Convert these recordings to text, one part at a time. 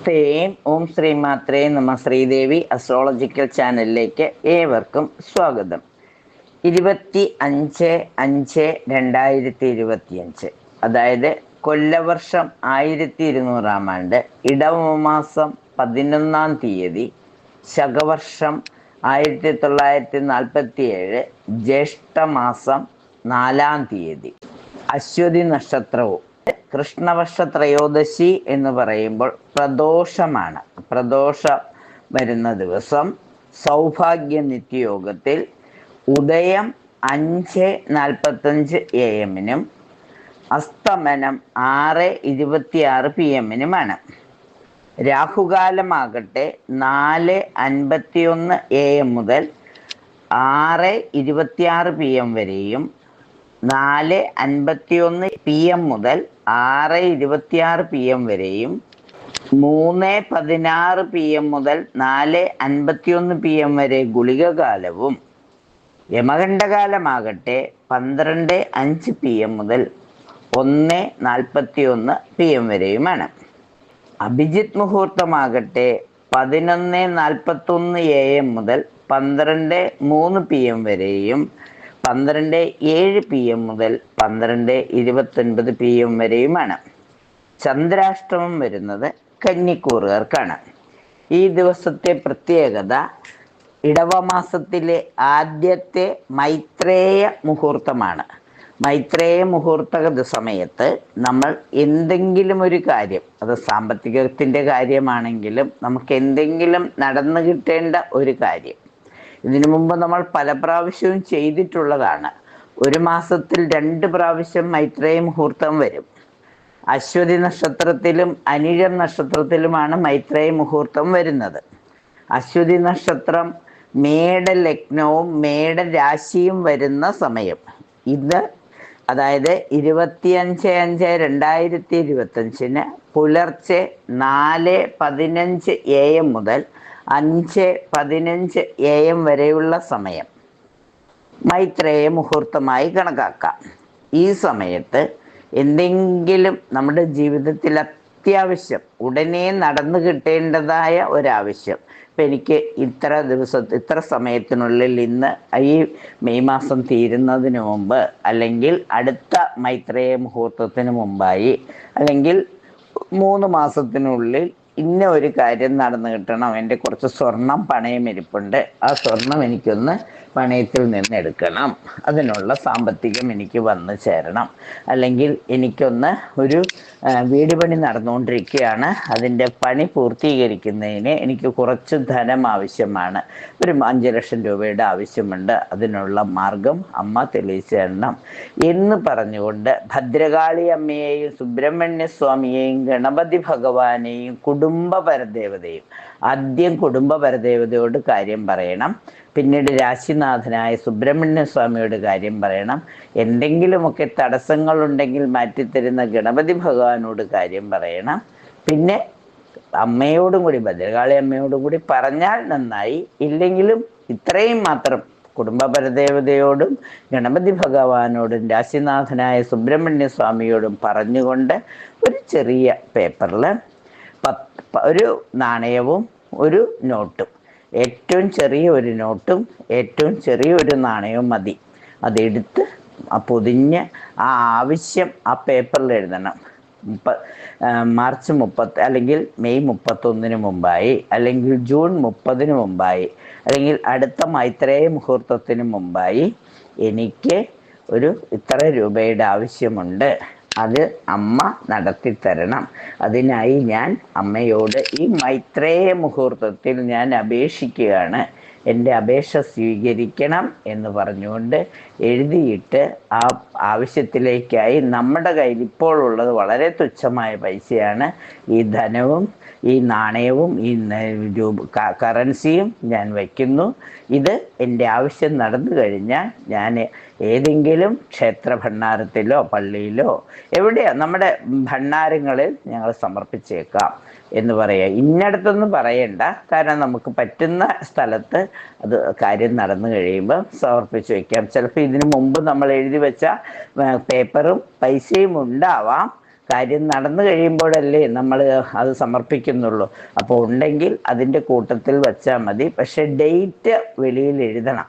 നമസ്തേ. ഓം ശ്രീ മാത്രേ നമ. ശ്രീദേവി അസ്ട്രോളജിക്കൽ ചാനലിലേക്ക് ഏവർക്കും സ്വാഗതം. 25/5/2025, അതായത് കൊല്ലവർഷം 1200 ആണ്ട്, ഇടവമാസം 11 തീയതി, ശകവർഷം 1947, ജ്യേഷ്ഠമാസം 4 തീയതി, അശ്വതി നക്ഷത്രവും. കൃഷ്ണപക്ഷ ത്രയോദശി എന്ന് പറയുമ്പോൾ പ്രദോഷമാണ്. പ്രദോഷം വരുന്ന ദിവസം സൗഭാഗ്യ നിത്യയോഗത്തിൽ ഉദയം 5:45 AM അസ്തമനം 6:26 PM രാഹുകാലമാകട്ടെ 4:51 AM മുതൽ 6:26 PM വരെയും, 4:51 PM മുതൽ 6:26 PM വരെയും, 3:16 PM മുതൽ 4:51 PM വരെ ഗുളികകാലവും, യമകണ്ഠകാലമാകട്ടെ 12:05 PM മുതൽ 1:41 PM വരെയുമാണ്. അഭിജിത്ത് മുഹൂർത്തമാകട്ടെ 11:41 AM മുതൽ 12:03 PM വരെയും, 12:07 PM മുതൽ 12:29 PM വരെയുമാണ്. ചന്ദ്രാഷ്ടമം വരുന്നത് കന്നിക്കൂറുകാർക്കാണ്. ഈ ദിവസത്തെ പ്രത്യേകത ഇടവമാസത്തിലെ ആദ്യത്തെ മൈത്രേയ മുഹൂർത്തമാണ്. മൈത്രേയ മുഹൂർത്ത സമയത്ത് നമ്മൾ എന്തെങ്കിലും ഒരു കാര്യം, അത് സാമ്പത്തികത്തിൻ്റെ കാര്യമാണെങ്കിലും നമുക്ക് എന്തെങ്കിലും നടന്നു കിട്ടേണ്ട ഒരു കാര്യം, ഇതിനു മുമ്പ് നമ്മൾ പല പ്രാവശ്യവും ചെയ്തിട്ടുള്ളതാണ്. ഒരു മാസത്തിൽ 2 പ്രാവശ്യം മൈത്രേയ മുഹൂർത്തം വരും. അശ്വതി നക്ഷത്രത്തിലും അനിഴം നക്ഷത്രത്തിലുമാണ് മൈത്രേയ മുഹൂർത്തം വരുന്നത്. അശ്വതി നക്ഷത്രം മേട ലഗ്നവും മേട രാശിയും വരുന്ന സമയം ഇത്, അതായത് 25/5/2025 പുലർച്ചെ 4:15 AM മുതൽ 5:15 AM വരെയുള്ള സമയം മൈത്രേയ മുഹൂർത്തമായി കണക്കാക്കാം. ഈ സമയത്ത് എന്തെങ്കിലും നമ്മുടെ ജീവിതത്തിൽ അത്യാവശ്യം, ഉടനെ നടന്നു കിട്ടേണ്ടതായ ഒരാവശ്യം, ഇപ്പം എനിക്ക് ഇത്ര സമയത്തിനുള്ളിൽ, ഇന്ന് ഈ മെയ് മാസം തീരുന്നതിന് മുമ്പ്, അല്ലെങ്കിൽ അടുത്ത മൈത്രേയ മുഹൂർത്തത്തിന് മുമ്പായി, അല്ലെങ്കിൽ 3 മാസത്തിനുള്ളിൽ ഇന്ന ഒരു കാര്യം നടന്നു കിട്ടണം. എൻ്റെ കുറച്ച് സ്വർണം പണയം ഇരിപ്പുണ്ട്, ആ സ്വർണം എനിക്കൊന്ന് പണയത്തിൽ നിന്ന് എടുക്കണം, അതിനുള്ള സാമ്പത്തികം എനിക്ക് വന്നു ചേരണം, അല്ലെങ്കിൽ എനിക്കൊന്ന് ഒരു വീട് പണി നടന്നുകൊണ്ടിരിക്കുകയാണ്, അതിൻ്റെ പണി പൂർത്തീകരിക്കുന്നതിന് എനിക്ക് കുറച്ച് ധനം ആവശ്യമാണ്, ഒരു 5 ലക്ഷം രൂപയുടെ ആവശ്യമുണ്ട്, അതിനുള്ള മാർഗം അമ്മ തെളിയിച്ചു തരണം എന്ന് പറഞ്ഞുകൊണ്ട് ഭദ്രകാളി അമ്മയെയും സുബ്രഹ്മണ്യ സ്വാമിയെയും ഗണപതി ഭഗവാനെയും കുടുംബ പരദേവതയും, ആദ്യം കുടുംബ പരദേവതയോട് കാര്യം പറയണം, പിന്നീട് രാശിനാഥനായ സുബ്രഹ്മണ്യ സ്വാമിയോട് കാര്യം പറയണം, എന്തെങ്കിലുമൊക്കെ തടസ്സങ്ങളുണ്ടെങ്കിൽ മാറ്റിത്തരുന്ന ഗണപതി ഭഗവാനോട് കാര്യം പറയണം, പിന്നെ അമ്മയോടും കൂടി, ഭദ്രകാളി അമ്മയോടും കൂടി പറഞ്ഞാൽ നന്നായി. ഇല്ലെങ്കിലും ഇത്രയും മാത്രം കുടുംബ പരദേവതയോടും ഗണപതി ഭഗവാനോടും രാശിനാഥനായ സുബ്രഹ്മണ്യ സ്വാമിയോടും പറഞ്ഞുകൊണ്ട് ഒരു ചെറിയ പേപ്പറിൽ ഒരു നാണയവും ഒരു നോട്ടും, ഏറ്റവും ചെറിയ ഒരു നോട്ടും ഏറ്റവും ചെറിയ ഒരു നാണയവും മതി, അതെടുത്ത് പൊതിഞ്ഞ് ആ ആവശ്യം ആ പേപ്പറിൽ എഴുതണം. മാർച്ച് 30 അല്ലെങ്കിൽ മെയ് 31 മുമ്പായി, അല്ലെങ്കിൽ ജൂൺ 30 മുമ്പായി, അല്ലെങ്കിൽ അടുത്ത മൈത്രേയ മുഹൂർത്തത്തിന് മുമ്പായി എനിക്ക് ഒരു ഇത്ര രൂപയുടെ ആവശ്യമുണ്ട്, അത് അമ്മ നടത്തിത്തരണം, അതിനായി ഞാൻ അമ്മയോട് ഈ മൈത്രേയ മുഹൂർത്തത്തിൽ ഞാൻ അപേക്ഷിക്കുകയാണ്, എൻ്റെ അപേക്ഷ സ്വീകരിക്കണം എന്ന് പറഞ്ഞുകൊണ്ട് എഴുതിയിട്ട് ആ ആവശ്യത്തിലേക്കായി, നമ്മുടെ കയ്യിൽ ഇപ്പോൾ ഉള്ളത് വളരെ തുച്ഛമായ പൈസയാണ്, ഈ ധനവും ഈ നാണയവും ഈ കറൻസിയും ഞാൻ വയ്ക്കുന്നു, ഇത് എൻ്റെ ആവശ്യം നടന്നു കഴിഞ്ഞാൽ ഞാൻ ഏതെങ്കിലും ക്ഷേത്ര ഭണ്ഡാരത്തിലോ പള്ളിയിലോ എവിടെയോ നമ്മുടെ ഭണ്ഡാരങ്ങളിൽ ഞങ്ങൾ സമർപ്പിച്ചേക്കാം എന്ന് പറയുക. ഇന്നടത്തൊന്നും പറയണ്ട, കാരണം നമുക്ക് പറ്റുന്ന സ്ഥലത്ത് അത് കാര്യം നടന്നു കഴിയുമ്പോൾ സമർപ്പിച്ച് വയ്ക്കാം. ചിലപ്പോൾ ഇതിനു മുമ്പ് നമ്മൾ എഴുതി വെച്ച പേപ്പറും പൈസയും ഉണ്ടാവാം, കാര്യം നടന്നു കഴിയുമ്പോഴല്ലേ നമ്മൾ അത് സമർപ്പിക്കുന്നുള്ളൂ. അപ്പോൾ ഉണ്ടെങ്കിൽ അതിൻ്റെ കൂട്ടത്തിൽ വെച്ചാൽ മതി. പക്ഷെ ഡേറ്റ് വെളിയിൽ എഴുതണം.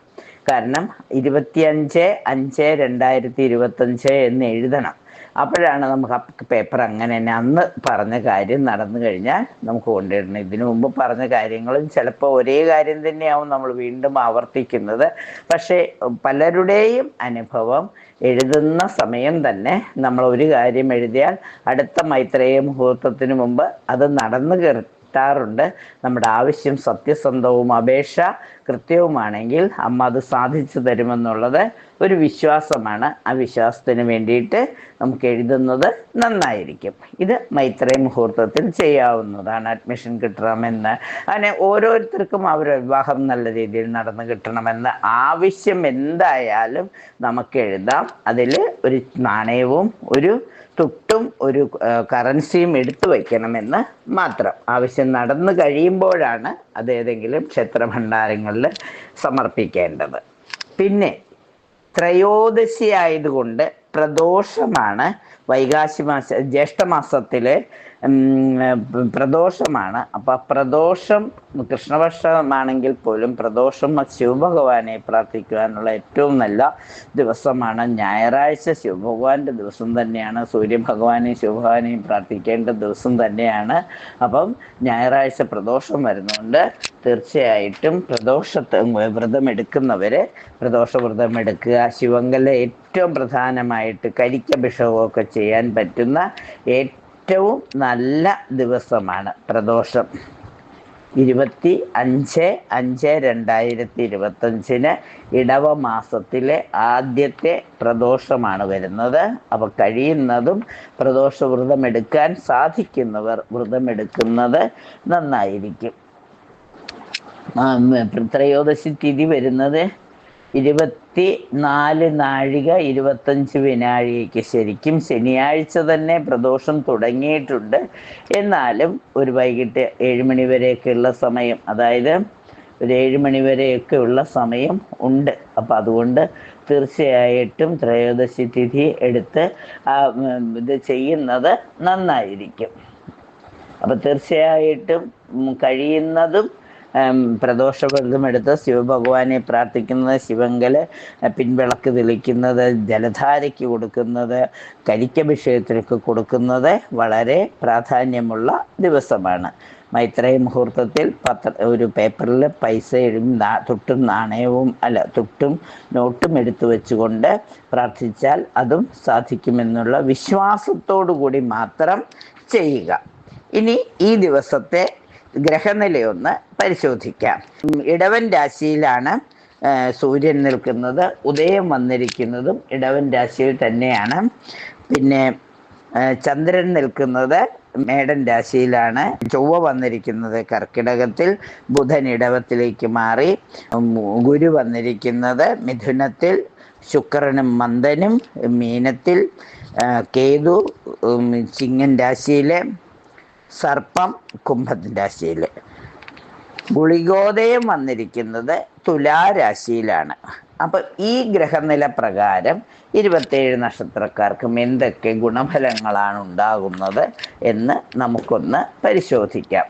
കാരണം 25/5/2025 എന്ന് എഴുതണം. അപ്പോഴാണ് നമുക്ക് ആ പേപ്പർ അങ്ങനെ തന്നെ അന്ന് പറഞ്ഞ കാര്യം നടന്നു കഴിഞ്ഞാൽ നമുക്ക് കൊണ്ടിടണം. ഇതിനു മുമ്പ് പറഞ്ഞ കാര്യങ്ങളും ചിലപ്പോൾ ഒരേ കാര്യം തന്നെയാവും നമ്മൾ വീണ്ടും ആവർത്തിക്കുന്നത്. പക്ഷേ പലരുടെയും അനുഭവം എഴുതുന്ന സമയം തന്നെ നമ്മൾ ഒരു കാര്യം എഴുതിയാൽ അടുത്ത മൈത്രേയ മുഹൂർത്തത്തിന് മുമ്പ് അത് നടന്നു കിട്ടാറുണ്ട്. നമ്മുടെ ആവശ്യം സത്യസന്ധവും അപേക്ഷ കൃത്യവുമാണെങ്കിൽ അമ്മ അത് സാധിച്ചു തരുമെന്നുള്ളത് ഒരു വിശ്വാസമാണ്. ആ വിശ്വാസത്തിന് വേണ്ടിയിട്ട് നമുക്ക് എഴുതുന്നത് നന്നായിരിക്കും. ഇത് മൈത്രേയ മുഹൂർത്തത്തിൽ ചെയ്യാവുന്നതാണ്. അഡ്മിഷൻ കിട്ടണമെന്ന്, അങ്ങനെ ഓരോരുത്തർക്കും അവരുടെ വിവാഹം നല്ല രീതിയിൽ നടന്നു കിട്ടണമെന്ന് ആവശ്യം എന്തായാലും നമുക്ക് എഴുതാം. അതിൽ ഒരു നാണയവും ഒരു തുട്ടും ഒരു കറൻസിയും എടുത്തു വയ്ക്കണമെന്ന് മാത്രം. ആവശ്യം നടന്നു കഴിയുമ്പോഴാണ് അത് ഏതെങ്കിലും ക്ഷേത്രഭണ്ഡാരങ്ങളിൽ സമർപ്പിക്കേണ്ടത്. പിന്നെ ത്രയോദശി ആയതുകൊണ്ട് പ്രദോഷമാണ്. വൈകാശി ജ്യേഷ്ഠമാസത്തിലെ പ്രദോഷമാണ്. അപ്പൊ പ്രദോഷം കൃഷ്ണപക്ഷമാണെങ്കിൽ പോലും പ്രദോഷം ശിവഭഗവാനെ പ്രാർത്ഥിക്കുവാനുള്ള ഏറ്റവും നല്ല ദിവസമാണ് ഞായറാഴ്ച. ശിവഭഗവാന്റെ ദിവസം തന്നെയാണ്. സൂര്യഭഗവാനെയും ശിവഭഗവാനെയും പ്രാർത്ഥിക്കേണ്ട ദിവസം തന്നെയാണ്. അപ്പം ഞായറാഴ്ച പ്രദോഷം വരുന്നുണ്ട്. തീർച്ചയായിട്ടും വ്രതം എടുക്കുന്നവര് പ്രദോഷ വ്രതം എടുക്കുക. ശിവങ്കല ഏറ്റവും പ്രധാനമായിട്ട് കരിക്കഭിഷേകമൊക്കെ ചെയ്യാൻ പറ്റുന്ന ഏറ്റവും നല്ല ദിവസമാണ് പ്രദോഷം. 25/5/2025 ഇടവ മാസത്തിലെ ആദ്യത്തെ പ്രദോഷമാണ് വരുന്നത്. അപ്പോൾ കഴിയുന്നതും പ്രദോഷ വ്രതം എടുക്കാൻ സാധിക്കുന്നവർ വ്രതമെടുക്കുന്നത് നന്നായിരിക്കും. ത്രയോദശി തിഥി വരുന്നത് 24:25 ശരിക്കും ശനിയാഴ്ച തന്നെ പ്രദോഷം തുടങ്ങിയിട്ടുണ്ട്. എന്നാലും ഒരു വൈകിട്ട് 7 മണി വരെയൊക്കെയുള്ള സമയം, അതായത് ഒരു 7 മണി വരെയൊക്കെ ഉള്ള സമയം ഉണ്ട്. അപ്പം അതുകൊണ്ട് തീർച്ചയായിട്ടും ത്രയോദശി തിഥി എടുത്ത് ഇത് ചെയ്യുന്നത് നന്നായിരിക്കും. അപ്പം തീർച്ചയായിട്ടും കഴിയുന്നതും പ്രദോഷവ്രതം എടുത്ത് ശിവഭഗവാനെ പ്രാർത്ഥിക്കുന്നത്, ശിവങ്കല് പിൻവിളക്ക് തെളിക്കുന്നത്, ജലധാരയ്ക്ക് കൊടുക്കുന്നത്, കരിക്കഭിഷേകത്തിനൊക്കെ കൊടുക്കുന്നത് വളരെ പ്രാധാന്യമുള്ള ദിവസമാണ്. മൈത്രേയ മുഹൂർത്തത്തിൽ ഒരു പേപ്പറിൽ പൈസയും തുട്ടും നാണയവും തുട്ടും നോട്ടും എടുത്തു വെച്ചുകൊണ്ട് പ്രാർത്ഥിച്ചാൽ അതും സാധിക്കുമെന്നുള്ള വിശ്വാസത്തോടു കൂടി മാത്രം ചെയ്യുക. ഇനി ഈ ദിവസത്തെ ഗ്രഹനിലയൊന്ന് പരിശോധിക്കാം. ഇടവൻ രാശിയിലാണ് സൂര്യൻ നിൽക്കുന്നത്. ഉദയം വന്നിരിക്കുന്നതും ഇടവൻ രാശിയിൽ തന്നെയാണ്. പിന്നെ ചന്ദ്രൻ നിൽക്കുന്നത് മേടൻ രാശിയിലാണ്. ചൊവ്വ വന്നിരിക്കുന്നത് കർക്കിടകത്തിൽ, ബുധൻ ഇടവത്തിലേക്ക് മാറി, ഗുരു വന്നിരിക്കുന്നത് മിഥുനത്തിൽ, ശുക്രനും മന്ദനും മീനത്തിൽ, കേതു ചിങ്ങൻ രാശിയിലെ, സർപ്പം കുംഭത്തിൻ രാശിയിൽ. ഗുളികോദയം വന്നിരിക്കുന്നത് തുലാരാശിയിലാണ്. അപ്പൊ ഈ ഗ്രഹനില പ്രകാരം 27 നക്ഷത്രക്കാർക്കും എന്തൊക്കെ ഗുണഫലങ്ങളാണ് ഉണ്ടാകുന്നത് എന്ന് നമുക്കൊന്ന് പരിശോധിക്കാം.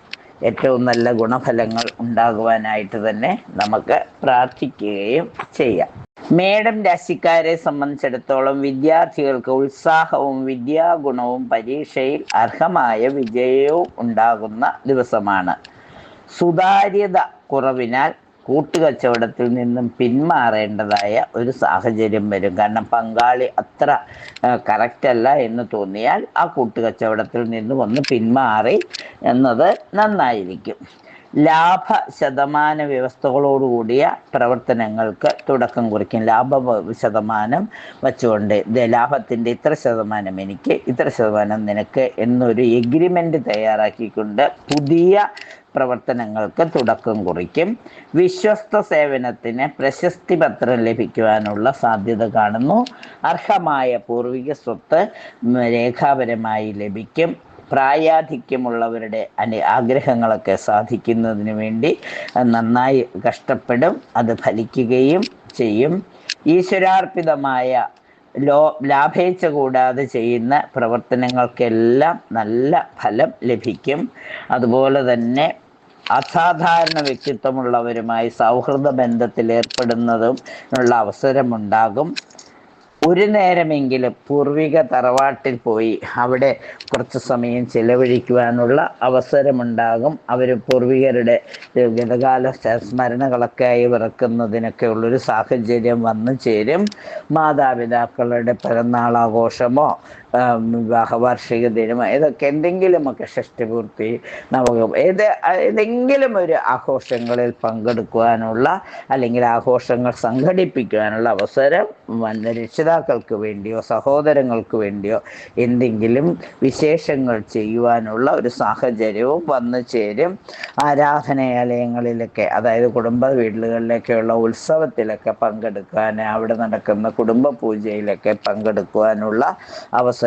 ഏറ്റവും നല്ല ഗുണഫലങ്ങൾ ഉണ്ടാകുവാനായിട്ട് തന്നെ നമുക്ക് പ്രാർത്ഥിക്കുകയും ചെയ്യാം. മേടം രാശിക്കാരെ സംബന്ധിച്ചിടത്തോളം വിദ്യാർത്ഥികൾക്ക് ഉത്സാഹവും വിദ്യാഗുണവും പരീക്ഷയിൽ അർഹമായ വിജയവും ഉണ്ടാകുന്ന ദിവസമാണ്. സുതാര്യത കുറവിനാൽ കൂട്ടുകച്ചവടത്തിൽ നിന്നും പിന്മാറേണ്ടതായ ഒരു സാഹചര്യം വരും. കാരണം പങ്കാളി അത്ര കറക്റ്റ് അല്ല എന്ന് തോന്നിയാൽ ആ കൂട്ടുകച്ചവടത്തിൽ നിന്നും ഒന്ന് പിന്മാറി എന്നത് നന്നായിരിക്കും. ലാഭ ശതമാന വ്യവസ്ഥകളോടുകൂടിയ പ്രവർത്തനങ്ങൾക്ക് തുടക്കം കുറിക്കും. ലാഭ ശതമാനം വച്ചുകൊണ്ട് ലാഭത്തിൻ്റെ ഇത്ര ശതമാനം എനിക്ക്, ഇത്ര ശതമാനം നിനക്ക് എന്നൊരു എഗ്രിമെൻ്റ് തയ്യാറാക്കിക്കൊണ്ട് പുതിയ പ്രവർത്തനങ്ങൾക്ക് തുടക്കം കുറിക്കും. വിശ്വസ്ത സേവനത്തിന് പ്രശസ്തി പത്രം ലഭിക്കുവാനുള്ള സാധ്യത കാണുന്നു. അർഹമായ പൂർവിക സ്വത്ത് രേഖാപരമായി ലഭിക്കും. പ്രായാധിക്യമുള്ളവരുടെ ആഗ്രഹങ്ങളൊക്കെ സാധിക്കുന്നതിന് വേണ്ടി നന്നായി കഷ്ടപ്പെടും. അത് ഫലിക്കുകയും ചെയ്യും. ഈശ്വരാർപ്പിതമായ ലാഭേച്ഛ കൂടാതെ ചെയ്യുന്ന പ്രവർത്തനങ്ങൾക്കെല്ലാം നല്ല ഫലം ലഭിക്കും. അതുപോലെ തന്നെ അസാധാരണ വ്യക്തിത്വമുള്ളവരുമായി സൗഹൃദ ബന്ധത്തിൽ ഏർപ്പെടുന്നതും ഉള്ള അവസരമുണ്ടാകും. ഒരു നേരമെങ്കിലും പൂർവിക തറവാട്ടിൽ പോയി അവിടെ കുറച്ച് സമയം ചെലവഴിക്കുവാനുള്ള അവസരമുണ്ടാകും. അവർ പൂർവികരുടെ ഗതകാല സ്മരണകളൊക്കെ ഇറക്കുന്നതിനൊക്കെ ഉള്ളൊരു സാഹചര്യം വന്നു ചേരും. മാതാപിതാക്കളുടെ പിറന്നാളാഘോഷമോ വിവാഹ വാർഷിക ദിനമോ ഇതൊക്കെ എന്തെങ്കിലുമൊക്കെ ഷഷ്ടിപൂർത്തി നവകം ഏതെങ്കിലും ഒരു ആഘോഷങ്ങളിൽ പങ്കെടുക്കുവാനുള്ള അല്ലെങ്കിൽ ആഘോഷങ്ങൾ സംഘടിപ്പിക്കുവാനുള്ള അവസരം രക്ഷിതാക്കൾക്ക് വേണ്ടിയോ സഹോദരങ്ങൾക്ക് വേണ്ടിയോ എന്തെങ്കിലും വിശേഷങ്ങൾ ചെയ്യുവാനുള്ള ഒരു സാഹചര്യവും വന്നു ചേരും. ആരാധനാലയങ്ങളിലൊക്കെ, അതായത് കുടുംബ വീടുകളിലൊക്കെയുള്ള ഉത്സവത്തിലൊക്കെ പങ്കെടുക്കാൻ, അവിടെ നടക്കുന്ന കുടുംബ പൂജയിലൊക്കെ പങ്കെടുക്കുവാനുള്ള അവസരവും